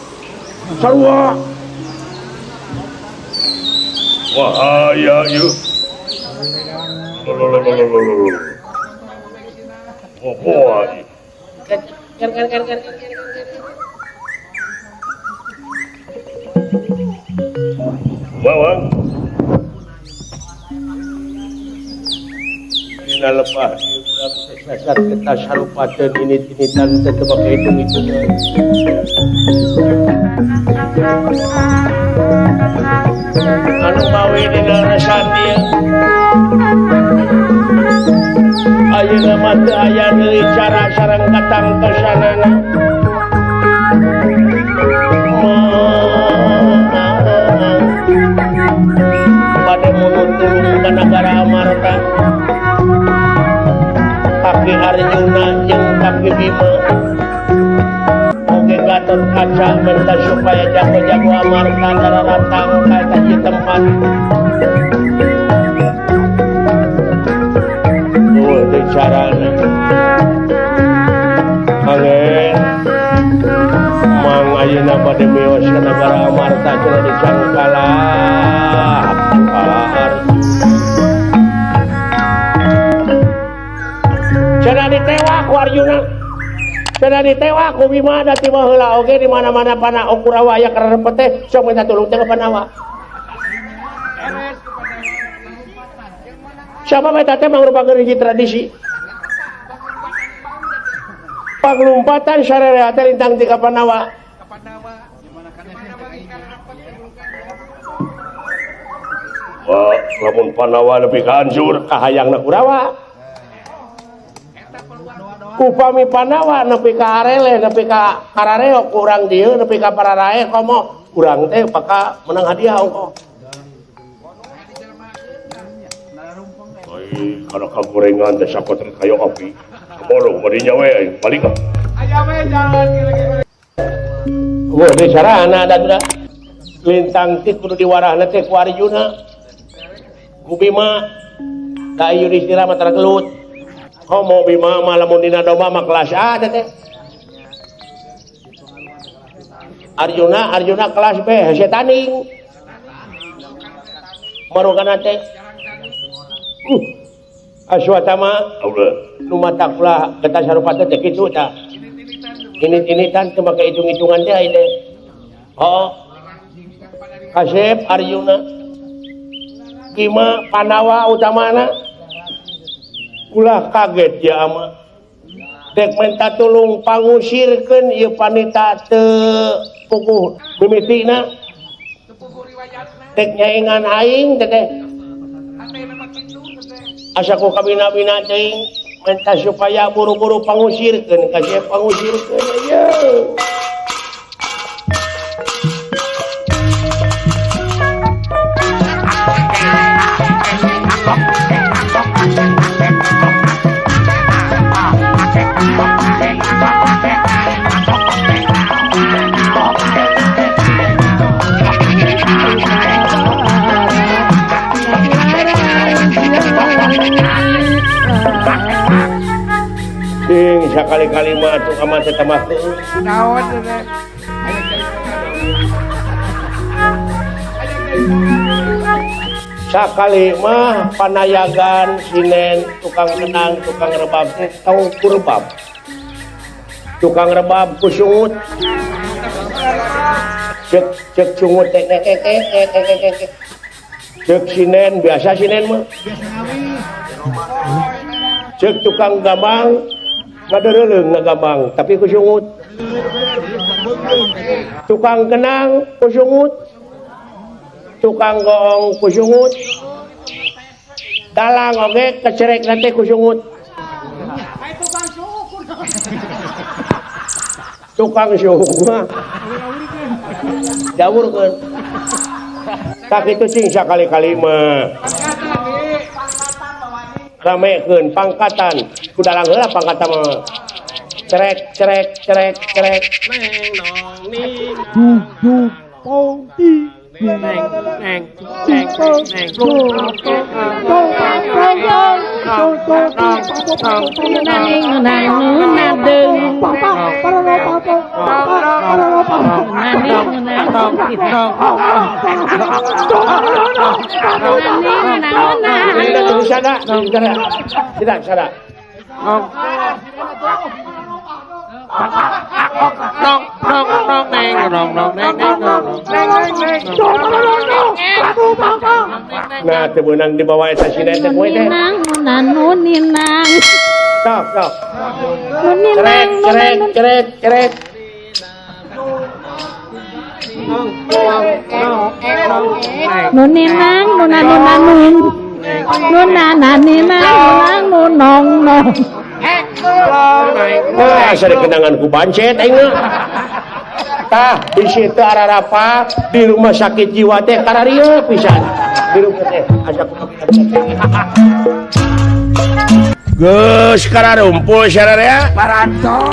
Wahaya yuk. Wahai. Bawang. Ini lepas. Sesat kita sarupaten ini tinitan tetap hitung-hitungan. Anu mawi di darasan dia. Ayeuna mah teu aya deui cara sareng katang kasanana. Pada mulut turun ke negara Amarta. Kaki Arjuna jeung kaki Bima. Oke Gatot Kaca minta supaya jago-jago Amarta datang ka eta tempat. Tuh carana. Angin. Mang ayeuna bade mios ka negara Amarta cenah dicangkala. Cenah ditewak ku Arjuna. Cenah ditewak ku Bima da ti baheula oge di mana-mana pana Kurawa aya karepet teh sok minta tulung teh ka Pandawa. Siapa eta teh mangrupakeun hiji tradisi. Panglumpatan sarerea teh lintang ti ka Pandawa. Wah, lamun Pandawa nepi ka hancur kahayangna Kurawa. Upami Pandawa nepi ka arele, nepi ka karareok urang dieu, nepi ka pararae komo urang teh paka menang hadiah ongko. Ai, kana kagorengan teh sakotre kayo api. Bolong badinya we balik ka. Aya we jalan kira-kira. Wah, di sarana da lintang ti kudu diwarahna teh ku Arjuna. Ku Bima da Yudhistira mah tara gelut. Komo Bima mah lamun dina domba mah kelas A teh. Arjuna kelas B hese tanding. Marugana teh. Aswatama Allah nu matak ulah kita sarupateun teh kitu tah. Ini-initan teu make hitung-hitungan teh ai teh. Oh. Kasep Arjuna. Bima Pandawa utamana. Ulah kaget ya ama. Dek minta tulung pangusirkeun ieu panita teu puguh mimitina. Dek nyaingan aing teh. Asa ku kabina-bina teuing minta supaya buru-buru pangusirkeun ka sieu pangusirkeun aya. Sing sakali-kali mah atuh ka mah teh tamah teuing. Naon teh? Sakali mah panayagan sinen tukang menang tukang rebab teh tau kurebab. Tukang rebab ku sungut. Cek sungut teh cek sinen biasa sinen mah. Cek tukang gambang ngadeureuleuh ngagambang tapi ku sungut. Tukang kenang ku sungut. Tukang goong ku sungut. Dalang oge kecerek nanti ku sungut. Tukang suhu mah jawurkeun. Tak itu cing sakali-kali mah ramekeun pangkatan kudalang heula pangkatan mah cerek neng nong ning pong ti neng Tidak sada. Nah, teu beunang dibawa eta si teh kowe teh. Nuninang. Sok, sok. Nuninang. Cerek. Nuninang, nunanunanun. Nunananinang, nunong nong. Nah, asa kenangan ku bancet aing mah. Tah, di situ ararapa di rumah sakit jiwa teh kararieu pisan. Di rumah teh asa ku Geus kararumpul sararea. Paranto.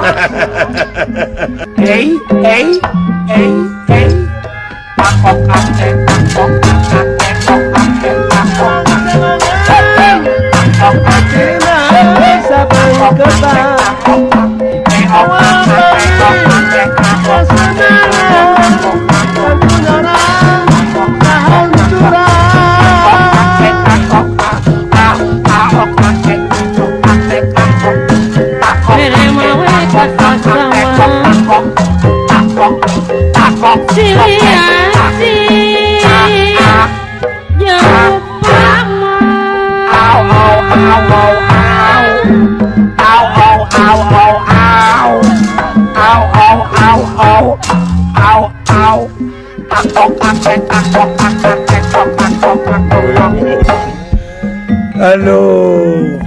Aduh.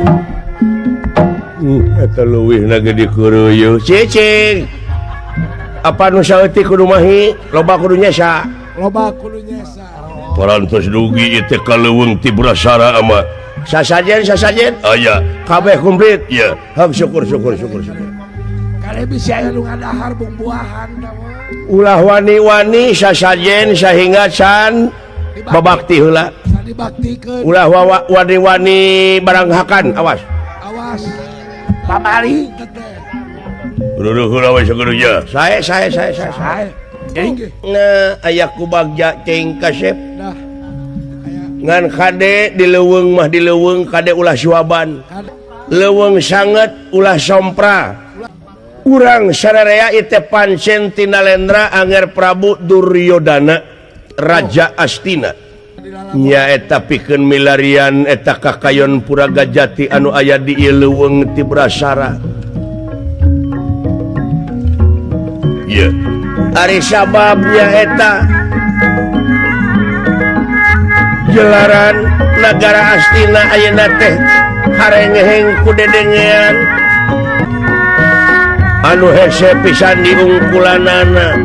Eta leuwih na gede kuruyu. Cicing. Apa nu saeutik kudu mahi? Loba kudu nyesa. Parantos dugi ieu teh kaleuweung ti Brasara ama. Sasajen. Aya. Kabeh komplit. Ya. Hang syukur. Kali bisa anu ngadahar buah-buahan Ulah wani-wani sasajen sahinga can babakti heula. dibaktikeun. Ulah wani-wani baranghakan. Awas. Pamari teteh. Duduh heula we sakudunya. Sae. Nah, aya ku bagja cing kasep. Dah. Ngan kade di leuweung mah di leuweung kade ulah siwaban. Leuweung sanget ulah sompra. Urang sararea ieu teh pancen ti Nalendra Anger Prabu Duryodana Raja Astina. Nya eta pikeun milarian eta kakayon Puraga Jati anu aya di ieu leuweung ti Brasara. Ye. Ari sababnya eta jelaran nagara Astina ayeuna teh harengeheng ku dedengean anu hese pisan diungkulanana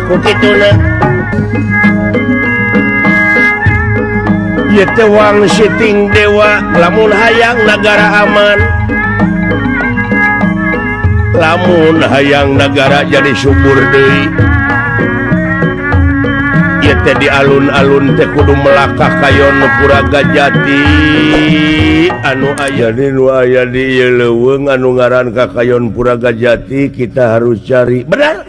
ku kituna ieu teh wang siting dewa lamun hayang nagara aman, lamun hayang nagara jadi subur deui ieu teh di alun-alun teh kudu melakah kayon Puraga Jati anu aya di ieu leuweung anu ngaran kakayon Puraga Jati. Kita harus cari benar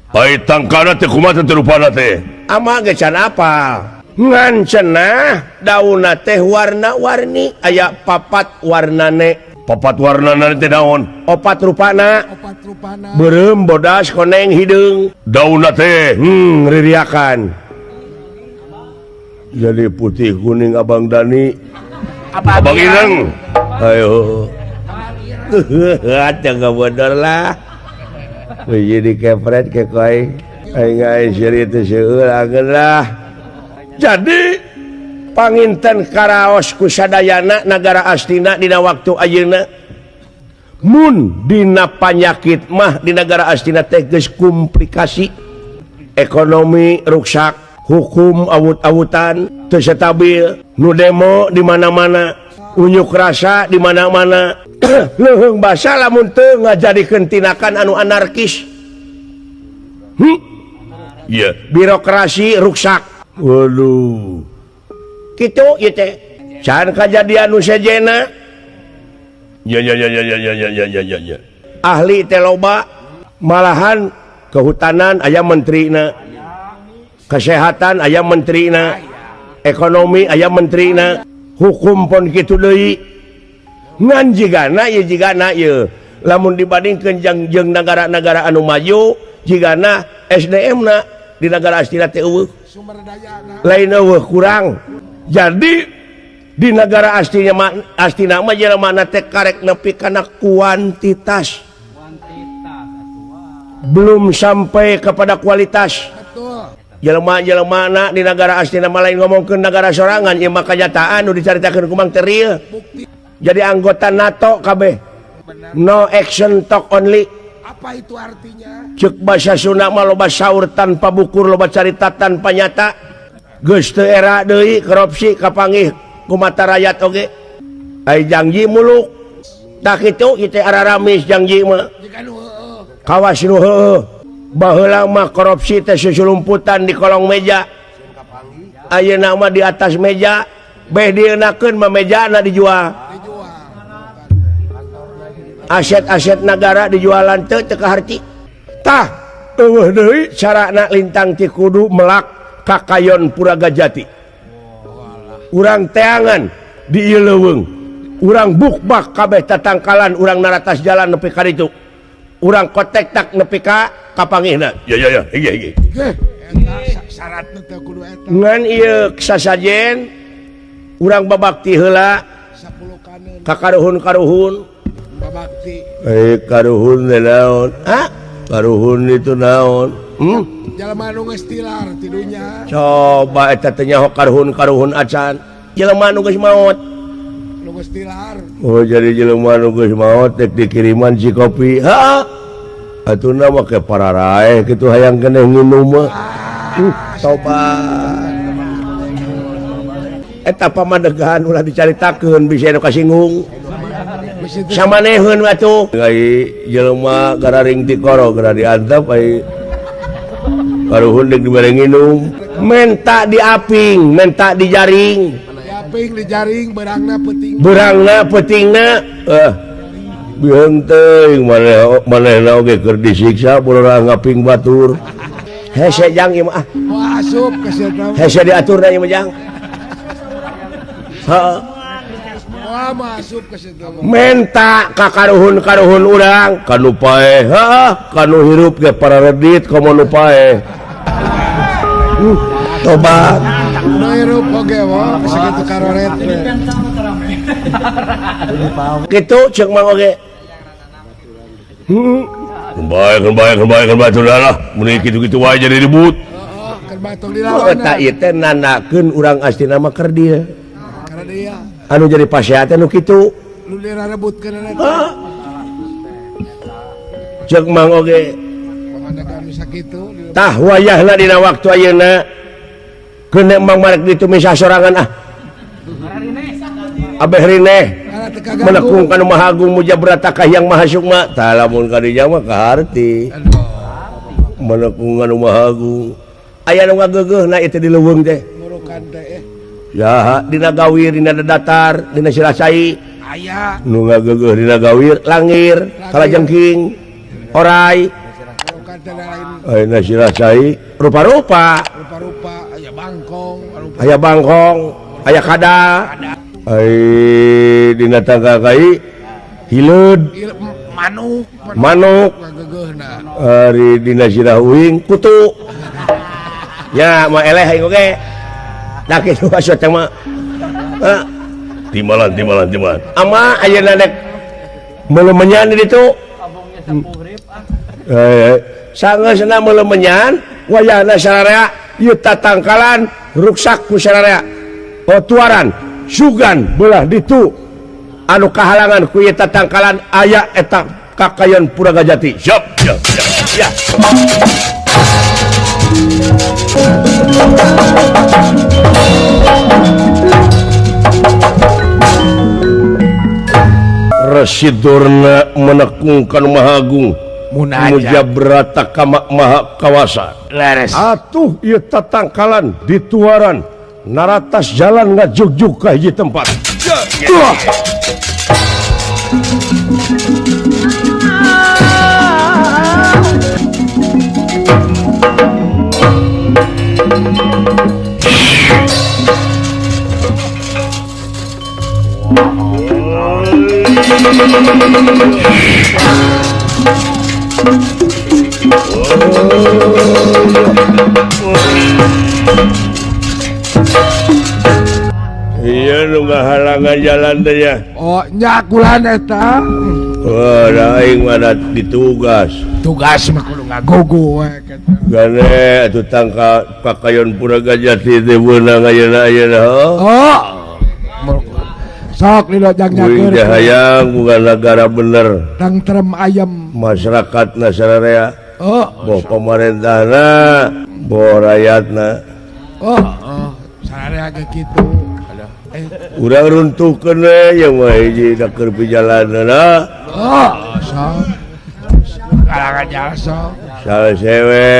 pai tangkana teh kumaha teh rupana teh ama ge can apa ngan cenah daunna teh warna-warni aya papat warnane. Papat warnana teh naon? Opat rupana. Beureum bodas koneng hideung. Daunna teh ririakan. Jadi putih kuning Abang Dani. Abang Ireng. Ayo. Atuh bener lah. Jadi kepret ke koi. Aing aya seri teh seueur angeun lah. Jadi panginten karaos ku sadayana nagara Astina dina waktu ayeuna mun dina panyakit mah di nagara Astina teh geus komplikasi ekonomi ruksak, hukum awut-awutan teu stabil, nu demo di mana-mana, unjuk rasa di mana-mana. Leuheung basa lamun teu ngajadikeun tinakan anu anarkis. birokrasi ruksak. Waduh gitu jangan kejadian nu sejena ahli teloba malahan kehutanan aya menterina kesehatan aya menterina ekonomi aya menterina hukum pun gitu deui ngan jigana ieu lamun dibandingkeun jeung negara-negara anu maju jigana SDM na di negara astina teh eueuh sumber daya lain eueuh kurang. Jadi di negara astina mah jelema teh karek nepi kana kuantitas belum sampai kepada kualitas. betul Jelema-jelema di negara astina mah lain ngomongkeun negara sorangan ieu mah kanyataan nu dicaritakeun ku Mang Terieu. Jadi anggota NATO kabeh. No action talk only. apa itu artinya Cek bahasa Sunda mah loba saur tanpa bukur, loba carita tanpa nyata. Geus teu era deui korupsi kapanggih ku mata rakyat oge. Ai janji muluk. Tak kitu ieu teh araramis janji mah. jika nu Kawas nu heueuh. Baheula mah korupsi teh susulumputan di kolong meja. Ayeuna mah di atas meja. Beh dieunakeun mah mejana dijual. Aset-aset negara dijualan teu kaharti. Tah eueuh deui carana lintang ti kudu melak ka kayon Puraga Jati. Urang teangan di ieu leuweung. Urang bukbak kabeh tatangkalan urang naratas jalan nepi ka ditu. Urang kotek tak nepi ka kapanggihna. Ya hige. syaratna teh kudu eta Ngan ieu sasajen urang babakti heula 10 kaneun ka karuhun-karuhun. babakti Karuhun teh naon? Hah? Karuhun itu naon? jalema nu geus tilar tidunya Coba eta teh nyaho karuhun-karuhun acan. Jelema nu geus maot. nu geus tilar Oh jadi jelema nu geus maot tek dikiriman si kopi. Hah? Atuna mah ke pararae kitu hayang keneh nginum mah. Tobat. Eta pamadegahan ulah dicaritakeun bisa anu kasinggung. Samaneheun atuh. Gai jelema gararing ti koro gara diantep ai karuhun deuk dibere nginum. Menta diaping, menta dijaring. diaping dijaring Berangna petingna biheung teuing manehna oge keur disiksa urang ngaping batur. Hese jang ieu mah wah asup ka situ hese diaturna ieu mah jang. Heeh. wah masuk ke situ Menta ka karuhun-karuhun urang kanu pae. Heeh, kanu hirup ge pararedit komo nu pae. Tobat. nu hirup oge wah ka sakitu karoret Kitu ceuk mang oge. Kembali lah. Mun kitu-kitu wae jadi ribut. kan batok Oh, dilawan eta ieu teh nanakeun urang astina mah keur dieu. karena dia Anu jadi pasiat teh nu kitu. lu dirarebutkeun eta Ceuk mang oge. pamandakan sakitu Tah wayahna dina waktu ayeuna keuneu mang marek ditumisa sorangan Abeh rineh karena teu kaganggu menekung kanu Maha Agung muja berata ka Hyang Maha Sukma. Tah lamun ka dieu mah kaharti. Menekung kanu Maha Agung. Aya nu ngageugeuhna ieu teh di leuweung teh. ngurukan teh Ya, dina gawir, dina datar, dina Silasai. aya Nu ngageugeuh dina gawir, langir, kalajengking, orai. ngurukan teh lain Ayeuna Silasai rupa-rupa. rupa-rupa aya bangkong Aya bangkong, aya kada. Ai dina tangga kai hileud, manuk, ngageugeuhna ari dina sirah uing kutu. Ya, mah eleh aing oge. Da kitu maksud teh mah. Timalan. Ama ayeuna dek meulemenyan di ditu. Sangeusna meulemenyan, wayahna sararea ieu tatangkalan ruksak ku sararea. Tuaran sugan belah ditu anu kahalangan ku ieu tatangkalan aya eta kakayon Puraga Jati. Siap. Ya. Residurna menekungkan Maha Agung Mujabrata Kamak Maha Kawasa atuh ieu tatangkalan dituaran naratas jalan ngajug-jug ka hiji tempat. Iya nu ngahalangan jalan teh ya. Oh nya kulan eta. Wah, aing mana ditugas. Tugas mah kudu ngagogo we kata. Gane atuh tangka pakayon pura Gajati teh beunang ayeuna Oh. Sok lilo jang nyakeun. Wih hayang bukan negara bener. Tang terem ayam. Masyarakat nasararea. Oh. Boh pemerintahna, boh rakyatna. Oh. Sararea ge kitu. Urang runtuhkeun we yang mah hiji da keur pijalanana. Oh, sok. Kalangan jalan sok. Salsewe.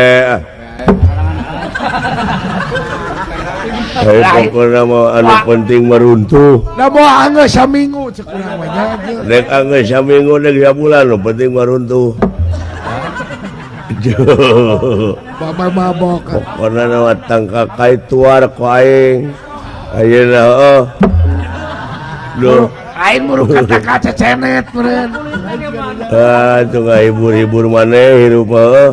Saya pokoknya mau anu penting meruntuh. Da mau anggeus saminggu cek urang mah nya. Dek anggeus saminggu dek sabulan nu penting meruntuh. Bapak mabok. Pokoknya nama tangka kai tuar ku aing. Ayeuna heuh. Duh. Lain muru kata-kata cecenet meureun. Tuh ngahibur-hibur maneh hirup mah.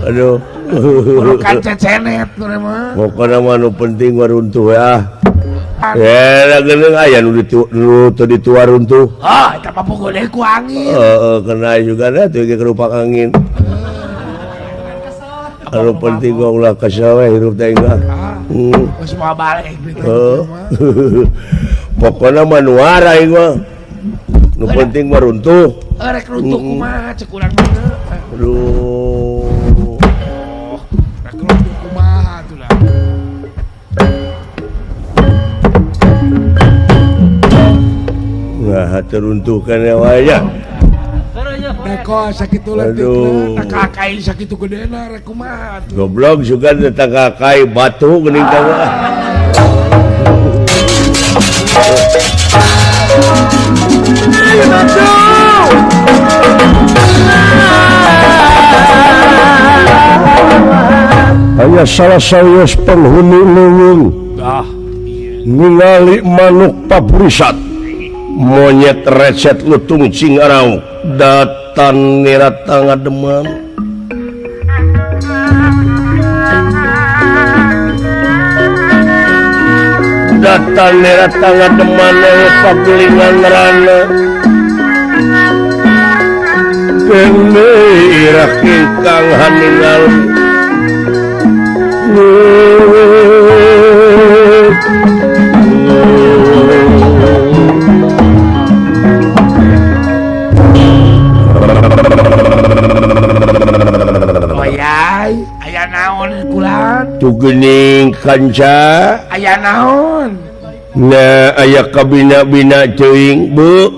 Aduh. Muru cecenet meureun mah. Pokoknya mah nu penting meruntuh ya. Ya, geuneuh aya nu teu dituar runtuh. Oh, eta mah pukul deui ku angin. Kena juga dah tuh ke kerupak angin. Anu penting gua ulah kesel we hirup teh enggak. Geus moal balik gitu. Pokona mah nuar aing mah. Nu penting mah runtuh. Rek runtuh kumaha cek urang mah. Aduh. Rek runtuh kumaha tuh lah. Nah, teruntuhkan ya waya. Neko sakitu leutik na kakai sakitu gedena rek kumaha tuh. Goblok juga tetangga kai batu geuning teh. Hanya salah sawios penghuni leuweung ningali manuk paburisat monyet recet lutung cingarau datan nirata ngademan datan nirata ngademan pagelingan rana kene iraking kang haningal Aya naon kulan? Tugening kanca. Aya naon? Nah, aya kabina-bina teuing, Bu.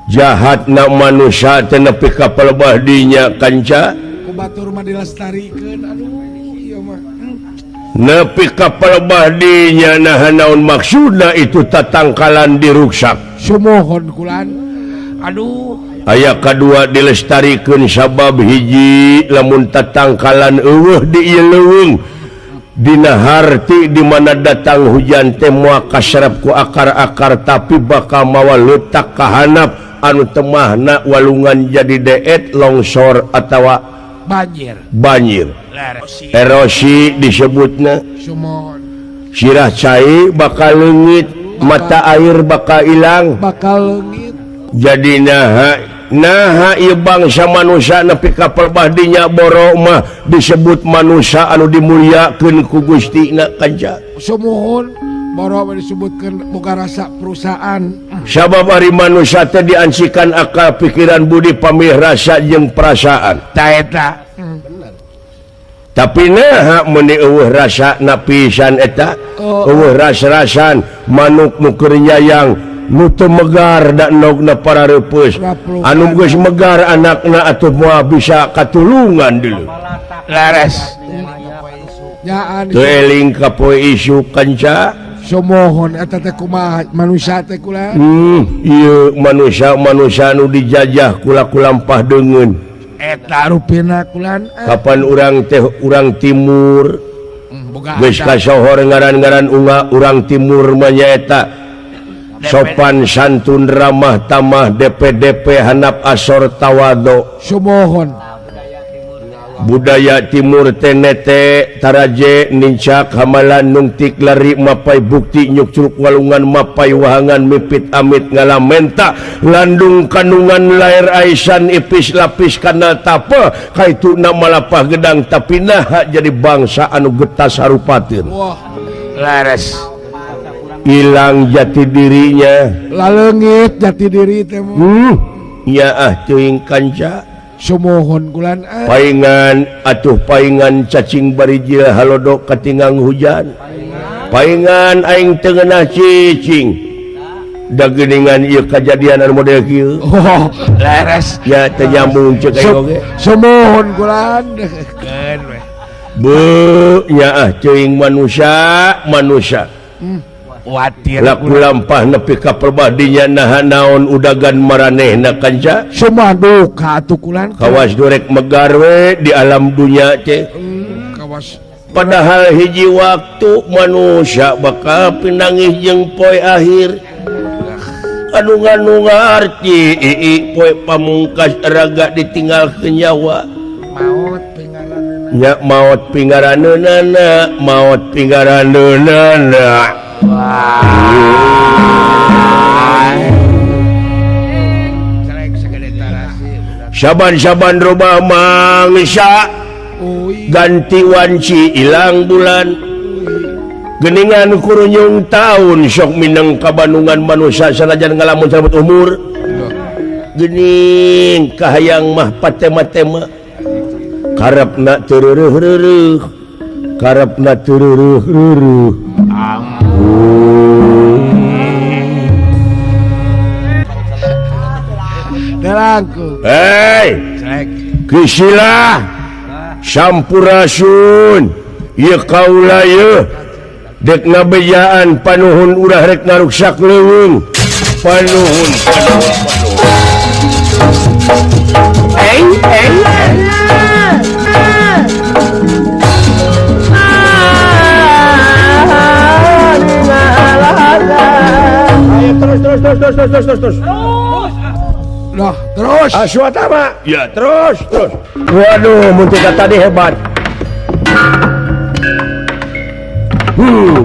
Jahatna manusia teh nepi ka pelebah dinya kanca. Ku batur mah dilestarikeun. Aduh, ieu mah. Nepi ka pelebah dinya nah naon maksudna itu tatangkalan diruksak. Sumohon kulan. Aduh. Aya kadua dilestarikeun sabab hiji lamun tatangkalan eueuh di ieu leuweung dina harti di mana datang hujan teh moal kasarep ku akar-akar tapi bakal mawa leutak ka handap anu teu mahna walungan jadi deet longsor atawa banjir. Erosi disebutna. Sumohon. Sirah cai bakal leungit, mata air bakal ilang, bakal leungit. Jadi nah ieu bangsa manusia nepi ka pelebah dinya boro mah disebut manusia anu dimuliakeun ku Gustina kanca. Sumuhun boro disebutkeun boga rasa perusahaan. Sabab ari manusia teh diancikan akal pikiran budi pamilih rasa jeung perasaan. Ta eta. Tapi nah mun eueuh rasa na pisan eta, eueuh ras-rasan manuk nu keur nyayang nutu megar dan nogna para repus anu geus megar anakna atuh moal bisa katulungan dulu laras nyaan teu eling ka poe isu kanca somohon eta teh kumaha manusia teh kula ieu manusia anu dijajah kula lampah deungeun eta rupina kulan kapan urang teh urang timur geus kasohor ngaran-ngaran urang timur mah nyaeta sopan santun ramah tamah DP handap asor tawado somohon budaya timur tenete taraje nincak hamalan nungtik lari mapai bukti nyuk curug walungan mapai wahangan mipit amit ngalamenta landung kanungan lair aisan ipis lapis kana tapa kaitu nama lapah gedang tapi nah jadi bangsa anu getas harupateun wah laras hilang jati dirinya laleungit jati diri teh ya teuing kanca somohon kulan paingan atuh paingan cacing barijil halodok katingang hujan paingan aing teu ngeunah cicing da geuningan ieu kajadian anu model kieu oh laras ya teu nyambung ceuk aing oge somohon kulan keun we beu nya teuing manusia watir laku lampah nepi ka perbadinya naha naon udagan maranehna kanca semua duka atuh kulan kawas dorek megar we di alam dunya teh kawas padahal hiji waktu manusia bakal pinangih jeung poe akhir anu ngarti poe pamungkas raga ditinggal ke nyawa maut pinggaranna nya maut pinggaranna maut pinggaranna saban-saban robah mangsa ganti wanci ilang bulan geningan kurunyung tahun sok minang kabandungan manusia sanajan ngalamun sahabat umur gening kahayang mah patema-tema karepna tereureureuh karepna tereureureuh Delangku hei kisila sampurasun ieu kaula ieu dek ngabejaan panuhun urah rek ngaruksak leuweung panuhun terus lah terus Aswatama ya terus waduh mun tika tadi hebat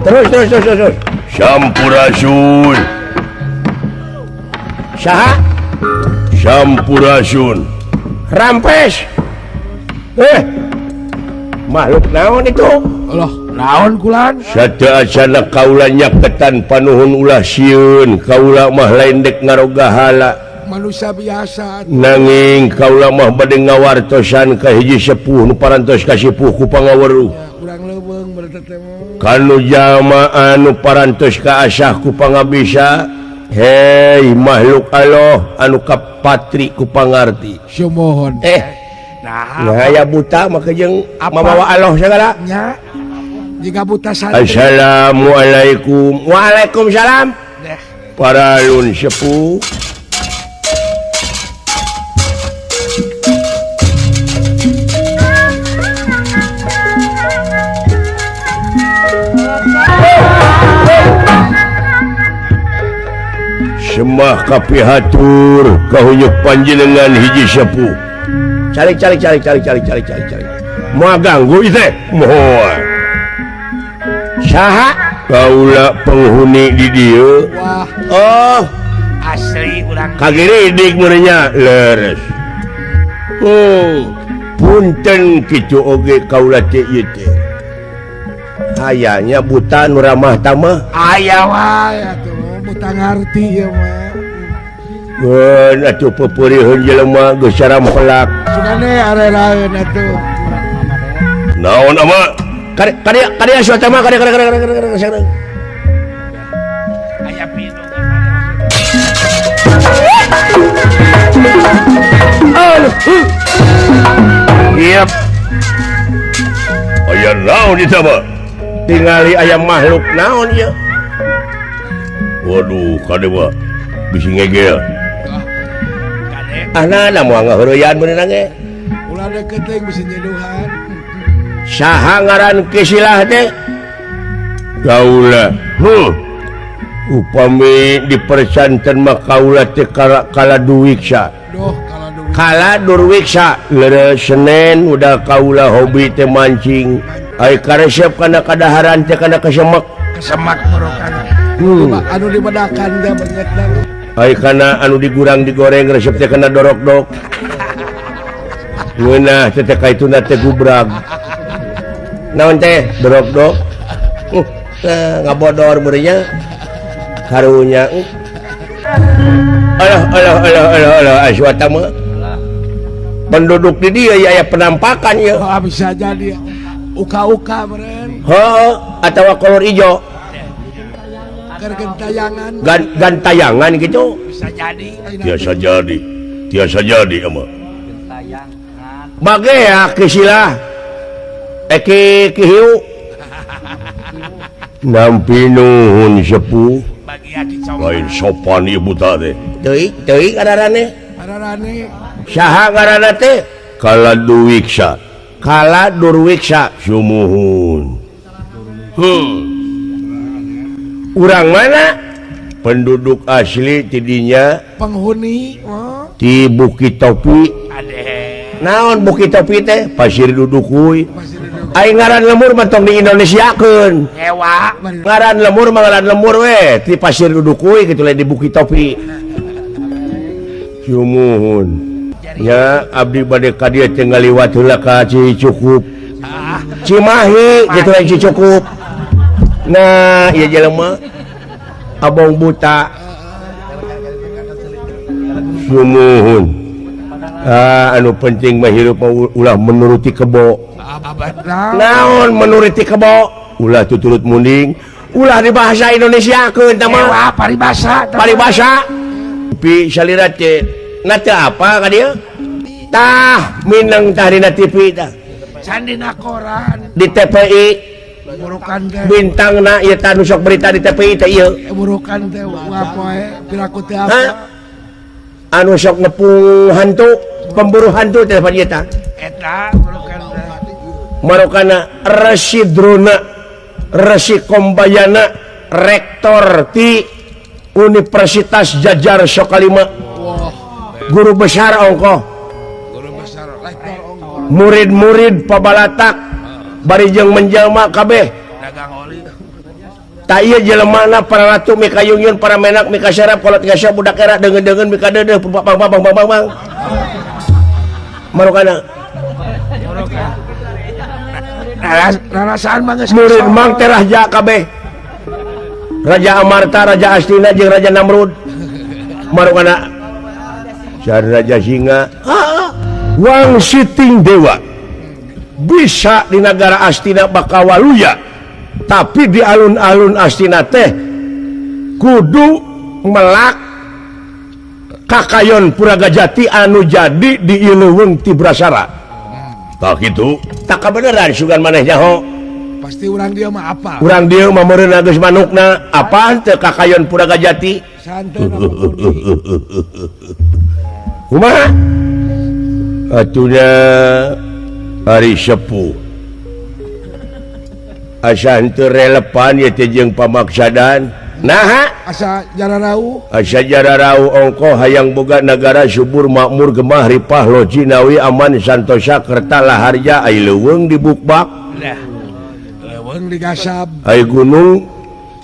terus sampurasun saha sampurasun rampes makhluk naon itu Allah naon kulan sadaasana kaula nyaketan panuhun ulah sieun kaula mah lain dek ngaroga hala manusia biasa nanging kaula mah bade ngawartosan ka hiji sepuh nu parantos ka sepuh ku pangaweruh kurang leuweung berarti teh kanu jalma anu parantos ka asah ku pangabisa hei makhluk Allah anu kapatri ku pangarti somohon nah aya buta maka jeung mabawa Allah sagala nya jika buta santri assalamualaikum waalaikumsalam para alun sepuh semah kapihatur kahuyuk panjenengan hiji sepuh calik moal ganggu ieu teh moal saha kaula penghuni di dieu wah oh asli urang kagiridik meureunnya leres punten kitu oge kaula teh ieu teh hayanya buta nu ramah tamah aya wae atuh buta ngarti ya mah atuh pepeureuheun jelema geus sarampelak sugane areraeun atuh naon ama kada suata mah kada aya pinu Yep. Aya naon ieu mah? Tingali ayam makhluk naon ya. Waduh, kade mah bisi ngegel. Anak mau ngaheureuyaan beneran ge. Ulah ada keteng bisa nyeduhan. Saha ngaran kesilah teh? Kaula. Upami dipersanten mah kaula teh kala duwiksa. Doh kalau duit Kala durwiksa leres Senin udah kaula hobi teh mancing. Ai karesep kana kadaharan teh kana kesemek. kesemak merokan. Anu dibedakan teh banget dah. Ai kana anu digurang digoreng resep teh kana dorok-dok. Ngeunah teh teh kaituna teh gubrag. Naon teh dorok-dok? Ngabodor meureunnya. Karunya. Alah aswata mah. Penduduk di dia ya penampakan ya. Oh, bisa jadi uka-uka meren. Heeh, atawa kolor ijo. Keur gentayangan Gantayangan gitu. bisa jadi. Tiasa jadi ama. Bage ya kisilah. Eki kihiu. Nampi nuhun sepuh. Bagi adi cowok. Lain sopan ibu tadi. Teuing ngaranna. Pararane Saha ngaranna teh? Kala duwiksa. Kala durwiksa. Sumuhun. Urang mana? Penduduk asli tidinya penghuni oh. Di Bukit Topi. Ade Naon Bukit Topi teh? Pasir Dudukuy. masih duduk Aing ngaran lemur mah tong di Indonesiakeun. nyewa. Ngaran lemur mah ngaran lemur we di Pasir Dudukuy kitu lain di Bukit Topi. Sumuhun. Ya abdi bade ka dieu teh ngaliwat heula ka Cicukup. Cimahi gitu lain Cicukup. Nah, ieu jelema abong buta. Sumuhun. Anu penting mah hirup mah ulah menuruti kebo. Naon menuruti kebo? Ulah tuturut munding. Ulah di bahasa Indonesiakeun tah mah. Nyewa paribasa. Paribasa. Tapi salira teh na teh apa ka dieu? Tah minang tah dina TV tah. Sandina koran. Di TPI Burukan teh. bintangna ieu tah nu sok berita di TPI teh ieu. Burukan teh wapoe piraku teh Hah? apa? Anu sok nepung hantu, pemburu hantu teh pan ieu tah. Eta burukan teh. Marokana Resi Drona, Resi Kombayana, rektor ti Universitas Jajar Sokalima. Guru besar ongkoh. Guru besar lektor ongkol. Murid-murid pabalatak bari jeung menjelma kabeh. Dagang oli. Ta ieu jelemana para ratu mika yungyun para menak mika syaraf kolot gasya budak era deungeun-deungeun mika deudeuh bang. Marokana Narasaan mah geus murid mang teh raja kabeh. Raja Amarta, Raja Astina jeung Raja Namrud. Marokana Sar Raja Singa. Wang Siting Dewa. Bisa di negara Astina Bakawaluya. Tapi di alun-alun Astina teh kudu melak kakayon Puragajati anu jadi di Ileuweung ti Brasara. Tak gitu. Tak kabeneran sugan manehnya ho. pasti urang dia mah apa? Urang dieu mah meureun geus manukna apaan teu kakayon Puragajati. Santai Kumaha? Atuna hari sepuh. Asa henteu relevan ieu teh jeung pamaksadan. Naha? asa jararau Asa jararau ongko hayang boga negara subur makmur gemah ripah lojinawi aman santosa kerta laharja ai leuweung dibukbak dah leuweung digasab ai gunung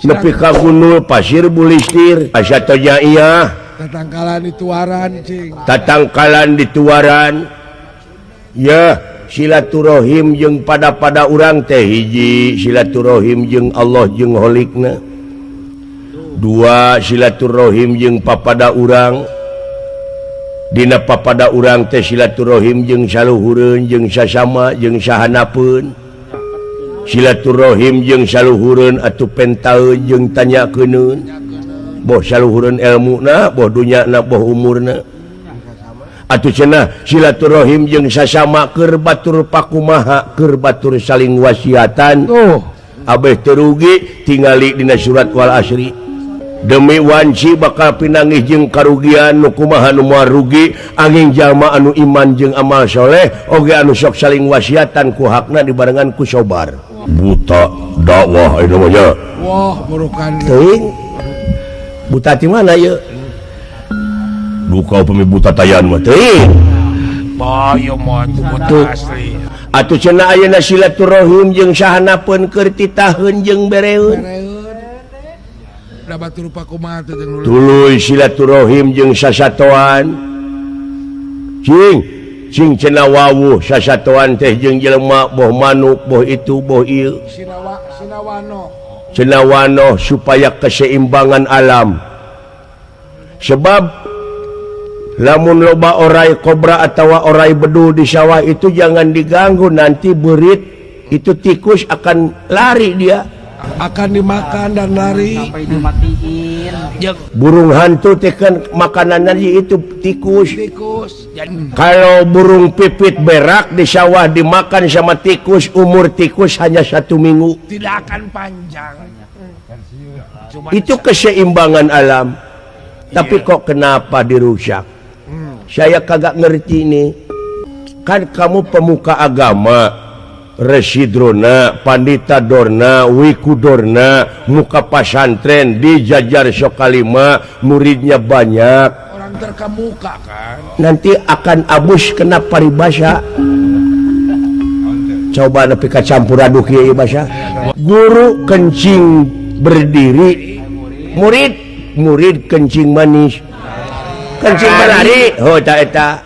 nepi ka gunul pasir bulistir asa tonya iya tatangkalan dituaran cing tatangkalan dituaran ya silaturahim jeung pada urang teh hiji silaturahim jeung Allah jeung holikna. Dua silaturahim jeung papada urang dina papada urang teh silaturahim jeung saluhureun jeung sasama jeung sahanapeun silaturahim jeung saluhureun atuh pentaeun jeung tanyakeun boh saluhureun elmuna boh dunyana boh umurna atuh cenah silaturahim jeung sasama keur batur pakumaha keur batur saling wasiatan abeh terugi tingali dina surat wal asri demi wanci bakal pinangih jeung karugian nu kumaha nu moal rugi angin jalma anu iman jeung amal soleh oge anu sok saling wasiatan ku hakna dibarengan ku sobar buta dakwah ieu namanya wah burukan teuing buta ti mana ye buka upami buta tayan mah teuing bayo mah buta asli atuh cenah ayeuna silaturahim jeung sahanapeun keur titaheun jeung bereun da batur pakumaha teh jeung tuluy silaturahim jeung sasatoan cing cenah wawuh sasatoan teh jeung jelema boh manuk boh itu boh ieu cenawano supaya keseimbangan alam sebab lamun loba orai kobra atawa orai bedul di sawah itu jangan diganggu nanti berit itu tikus akan lari dia akan dimakan dan lari sampai dimatiin burung hantu tekan makanannya itu tikus kalau burung pipit berak di sawah dimakan sama tikus umur tikus hanya 1 minggu tidak akan panjang itu keseimbangan alam tapi kok kenapa dirusak saya kagak ngerti nih kan kamu pemuka agama Residrona, Pandita Dorna, Wikudorna, muka pasantren dijajar Sokalima, muridnya banyak. Orang terkemuka kan. Nanti akan abus kena paribasa. Coba nepi ka campur aduk ieu basa. Guru kencing berdiri, murid kencing manis. Kencing berlari, oh tak eta.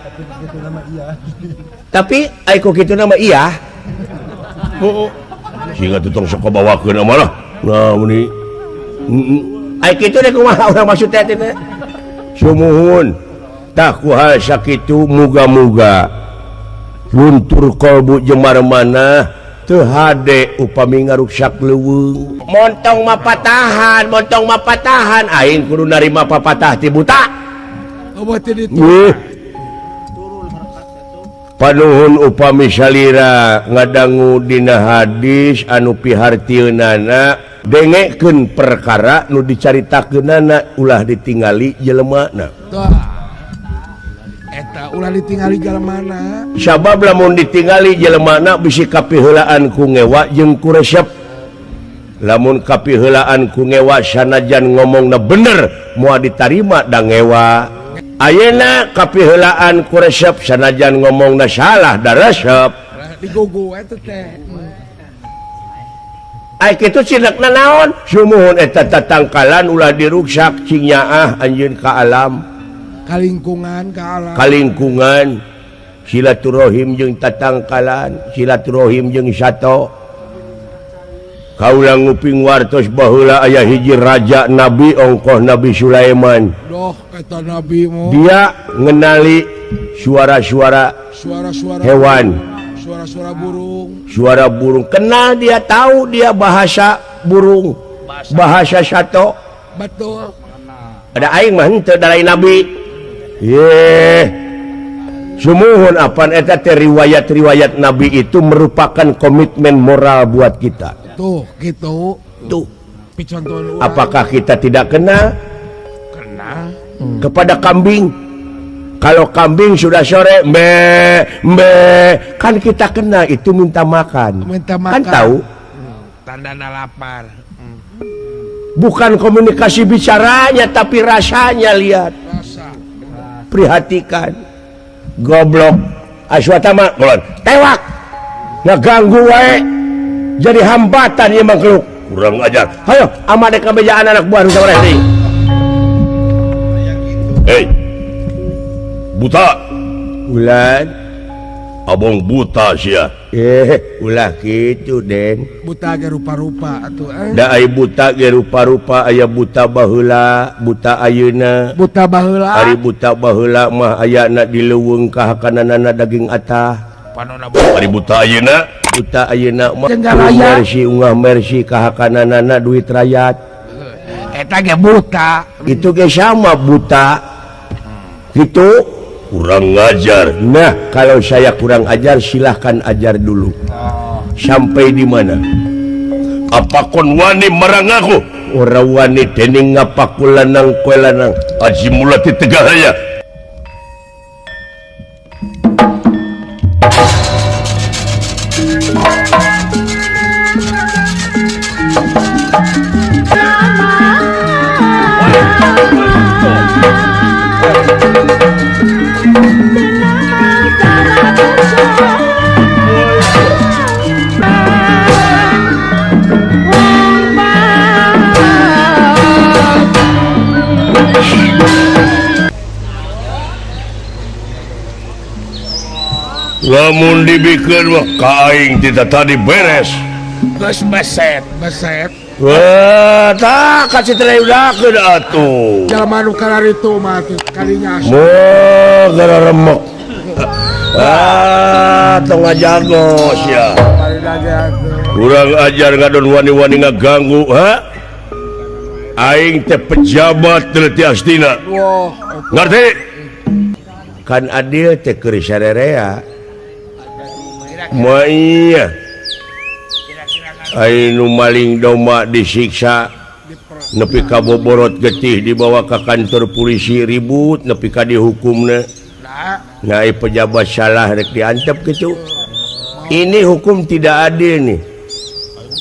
Tapi ai kok kitu nama iya. Sehingga tutong sok bawakeun amalah. Nah meni. Ai kitu deh kumaha urang maksud teh teh. Sumuhun. Tah ku hal sakitu muga-muga luntur kalbu jeung maremana teu hade upami ngaruksak leuweung. Montong mah patahan aing kudu narima papatah ti buta. Eueuh teh ditu. Panuhun upami salira ngadangu dina hadis anu pihartieunana dengekeun perkara nu dicaritakeunana ulah ditingali jelemana. Eta ulah ditingali jelemana. Sabab lamun ditingali jelemana bisi kapiheulaan ku ngewa jeung ku resep. Lamun kapiheulaan ku ngewa sanajan ngomongna bener moal ditarima da ngewa. Ayeuna kapiheulaan ku resep sanajan ngomongna salah da resep digogo eta teh ai kitu cinekna naon sumuhun eta tatangkalan ulah diruksak cing nyaah anjeun ka alam kalingkungan ka alam kalingkungan silaturahim jeung tatangkalan silaturahim jeung sato kaula nguping wartos baheula aya hiji raja nabi ongkoh Nabi Sulaiman. Doh kata nabi mo. Dia ngenali suara-suara hewan, suara-suara burung. Suara burung. Kenal dia tahu dia bahasa burung, bahasa sato. Betul. Ada aing mah henteu da lain nabi. Sumuhun apan eta teh riwayat-riwayat nabi itu merupakan komitmen moral buat kita. Tuh, gitu. Tuh. Picontohan apakah kita tidak kena? Kena. Kepada kambing. Kalau kambing sudah sore kan kita kena itu minta makan. Kan tahu? Tandana lapar. Bukan komunikasi bicaranya tapi rasanya lihat. Rasa. Perhatikan. Goblok. Aswatama golon. Tewak. Ngaganggu wae. Jadi hambatan ya makhluk kurang ajar. Ayo ama dek kabejaan anak buah nu sabareh deui. Hei buta ulah abong buta sia ulah kitu Den buta ge rupa-rupa atuh da ai buta ge rupa-rupa aya buta baheula buta ayeuna buta baheula ari buta baheula mah ayana di leuweung kahakananana daging atah panonna ari buta ayeuna mah ungah mercy kahakananana duit rakyat eta ge buta itu ge sama buta gitu kurang ngajar. Nah, kalau saya kurang ajar, silahkan ajar dulu. Sampai di mana? Apa kon wani marang aku? Ora wani dening ngapaku lanang kowe lanang. Aji mulati tegahaya. Lamun dibikin mah kaing tidak tadi beres. Geus beset. Wah, tak kasih terai udah ke atuh. Jalma nu kalar itu mah kalinya asal. Moh, gara remuk. Tong ngajago sia. Kurang ajar ngadon wani-wani ngaganggu, ha? Aing teh pejabat teliti astina. Wah, Ngerti? Kan adil teh keur sarerea. Ma iya. Ainu maling domba disiksa nepi ka boborot getih dibawa ke kantor polisi ribut nepi ka dihukumna. Nah, pejabat salah rek diantep gitu. Ini hukum tidak adil nih.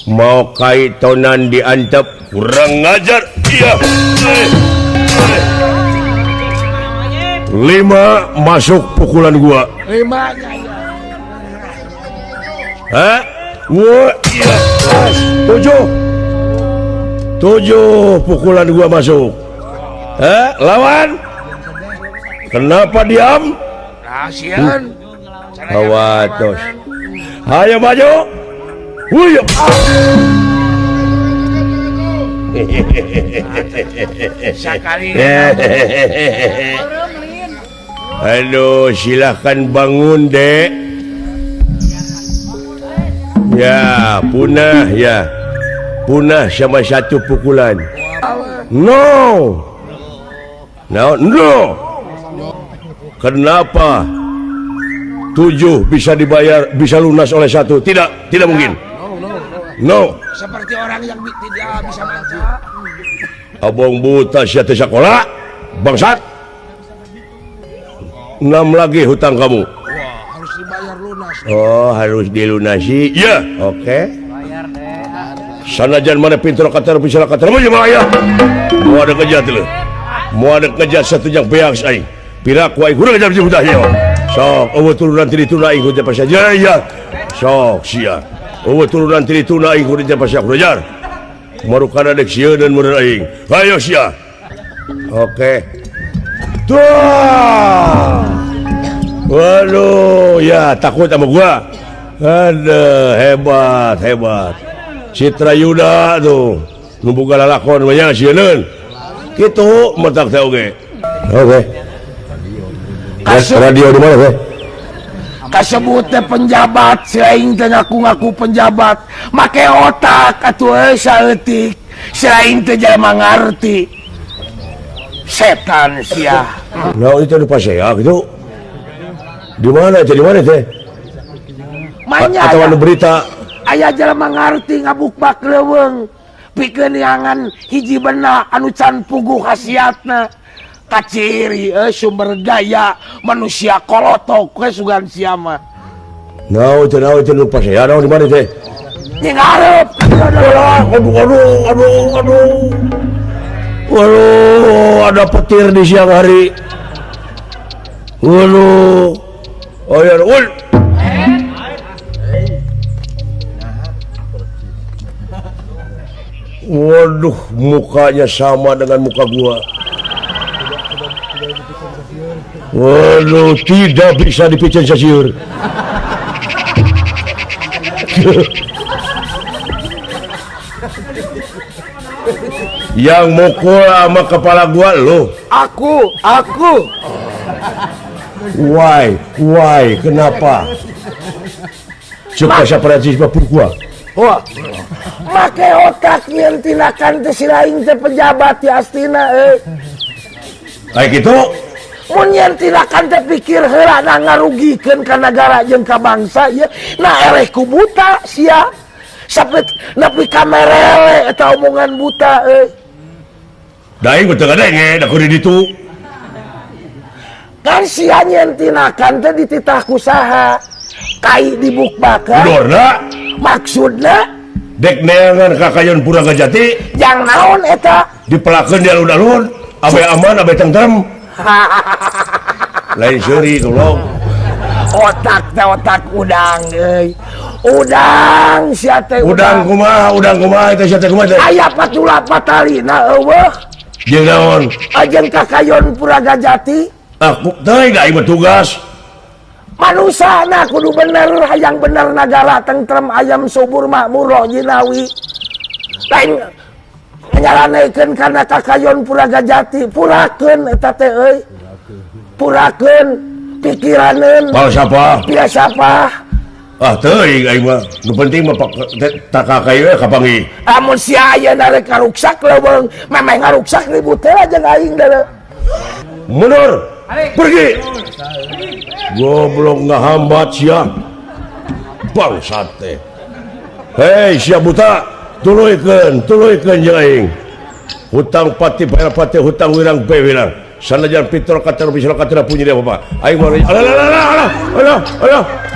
Mau kaitonan diantep kurang ngajar. Iya. 5 masuk pukulan gua. 5 Hah? Wah, iya. 7 pukulan gua masuk. Hah? Lawan? Kenapa diam? Rahasian. Awatos. Ayo maju. Wuyo. Sakali. Aduh, silahkan bangun, Dek. Ya, punah ya. Punah sama 1 pukulan. No. Kenapa 7 bisa dibayar, bisa lunas oleh 1? Tidak mungkin. No. Seperti orang yang tidak bisa maju. Abang buta siapa sekolah? Bangsat. 6 lagi hutang kamu. Wah, harus dibayar lunas. Oh, harus dilunasi. Ya, oke. Bayar deh. Sanajan mana pintu kata bisa kata mau ya. Mau ada kerja tuh. Mau ada kerja satu yang beak ai. Pirak kuai kurang kerja sudah ya. Sok, turunan tiri tuna ikut apa saja ya. Sok sia. Turunan tiri tuna ikut apa saja belajar. Maru kana dek sia dan mun aing. Ayo sia. Oke. Tuh. Waduh, ya takut sama gua. Ada hebat. Citra Yuda tuh, membuka lalakon banyak sieun. Kitu mentak teh oge. Oke. Radio di mana teh? Kasebut teh penjabat, selain teh ngaku-ngaku penjabat, make otak atuh saeutik, selain teh jelema ngarti. Setan sia. Nah, itu di Pasea gitu. Di mana teh? Manya Atau anu berita aya jelema ngarti ngabukbak leuweung pikeun yangan hiji bena anu can puguh khasiatna kaciri sumber daya manusia kolotok we sugan sia mah. Nah, itu di Pasea di mana teh? Di ngarep. Waduh, ada petir di siang hari. Waduh. Oh ya, waduh, mukanya sama dengan muka gua. Waduh, tidak bisa dipicen sayur. Yang mukul sama kepala gua lo. Aku. Why? Kenapa? Coba separatis bapur gua. Wah. Make otak yang tindakan teh si lain teh pejabat di Astina Kayak gitu. mun yen tindakan teh pikir heula na ngarugikeun ka negara jeung ka bangsa ieu na ereh ku buta sia sapet nepi ka merele eta omongan buta daing betul ngadenge da kudu ditu kan sia nyen tindakan teh dititah ku saha kai dibukbakeun Dorna maksudna dek neangan kakayon Puraga Jati yang naon eta dipelakeun di alun-alun abe aman abe tentrem lain seuri tolong otak teh otak udang udang sia teh udang kumaha itu sia teh kumaha teh aya patula patalina eueuh jeung naon ajeun kakayon Puraga Jati aku teh da ieu tugas manusana kudu bener hayang bener negara tentrem ayam subur makmur roh jinawi lain nyalanekeun karena kakayon Puraga Jati purakeun eta teh purakeun pikiraneun pal siapa biasa apa teuing aing mah nu penting mah tak kakayo kapangi amun sia ayeuna rek ngaruksak leuweung memeh ngaruksak ribut teh jeung aing da mundur pergi goblok ngahambat sia bangsat teh hei sia buta tuluykeun jeung aing hutang pati bayar pati hutang wirang pe wirang sanajan pitol kacar bisa kacar punya dia apa aing mah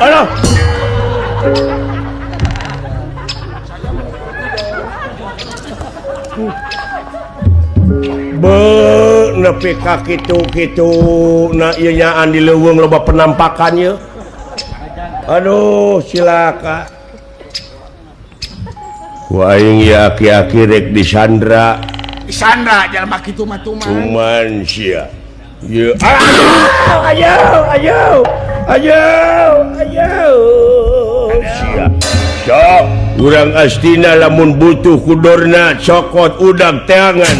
alah nepi ka kitu na ieu nyaan di leuweung loba penampakannya aduh cilaka ku aing ieu aki-aki rek disandra jalma kitu mah cuman sia ieu ayo sia sok urang astina lamun butuh kudorna cokot udang teangan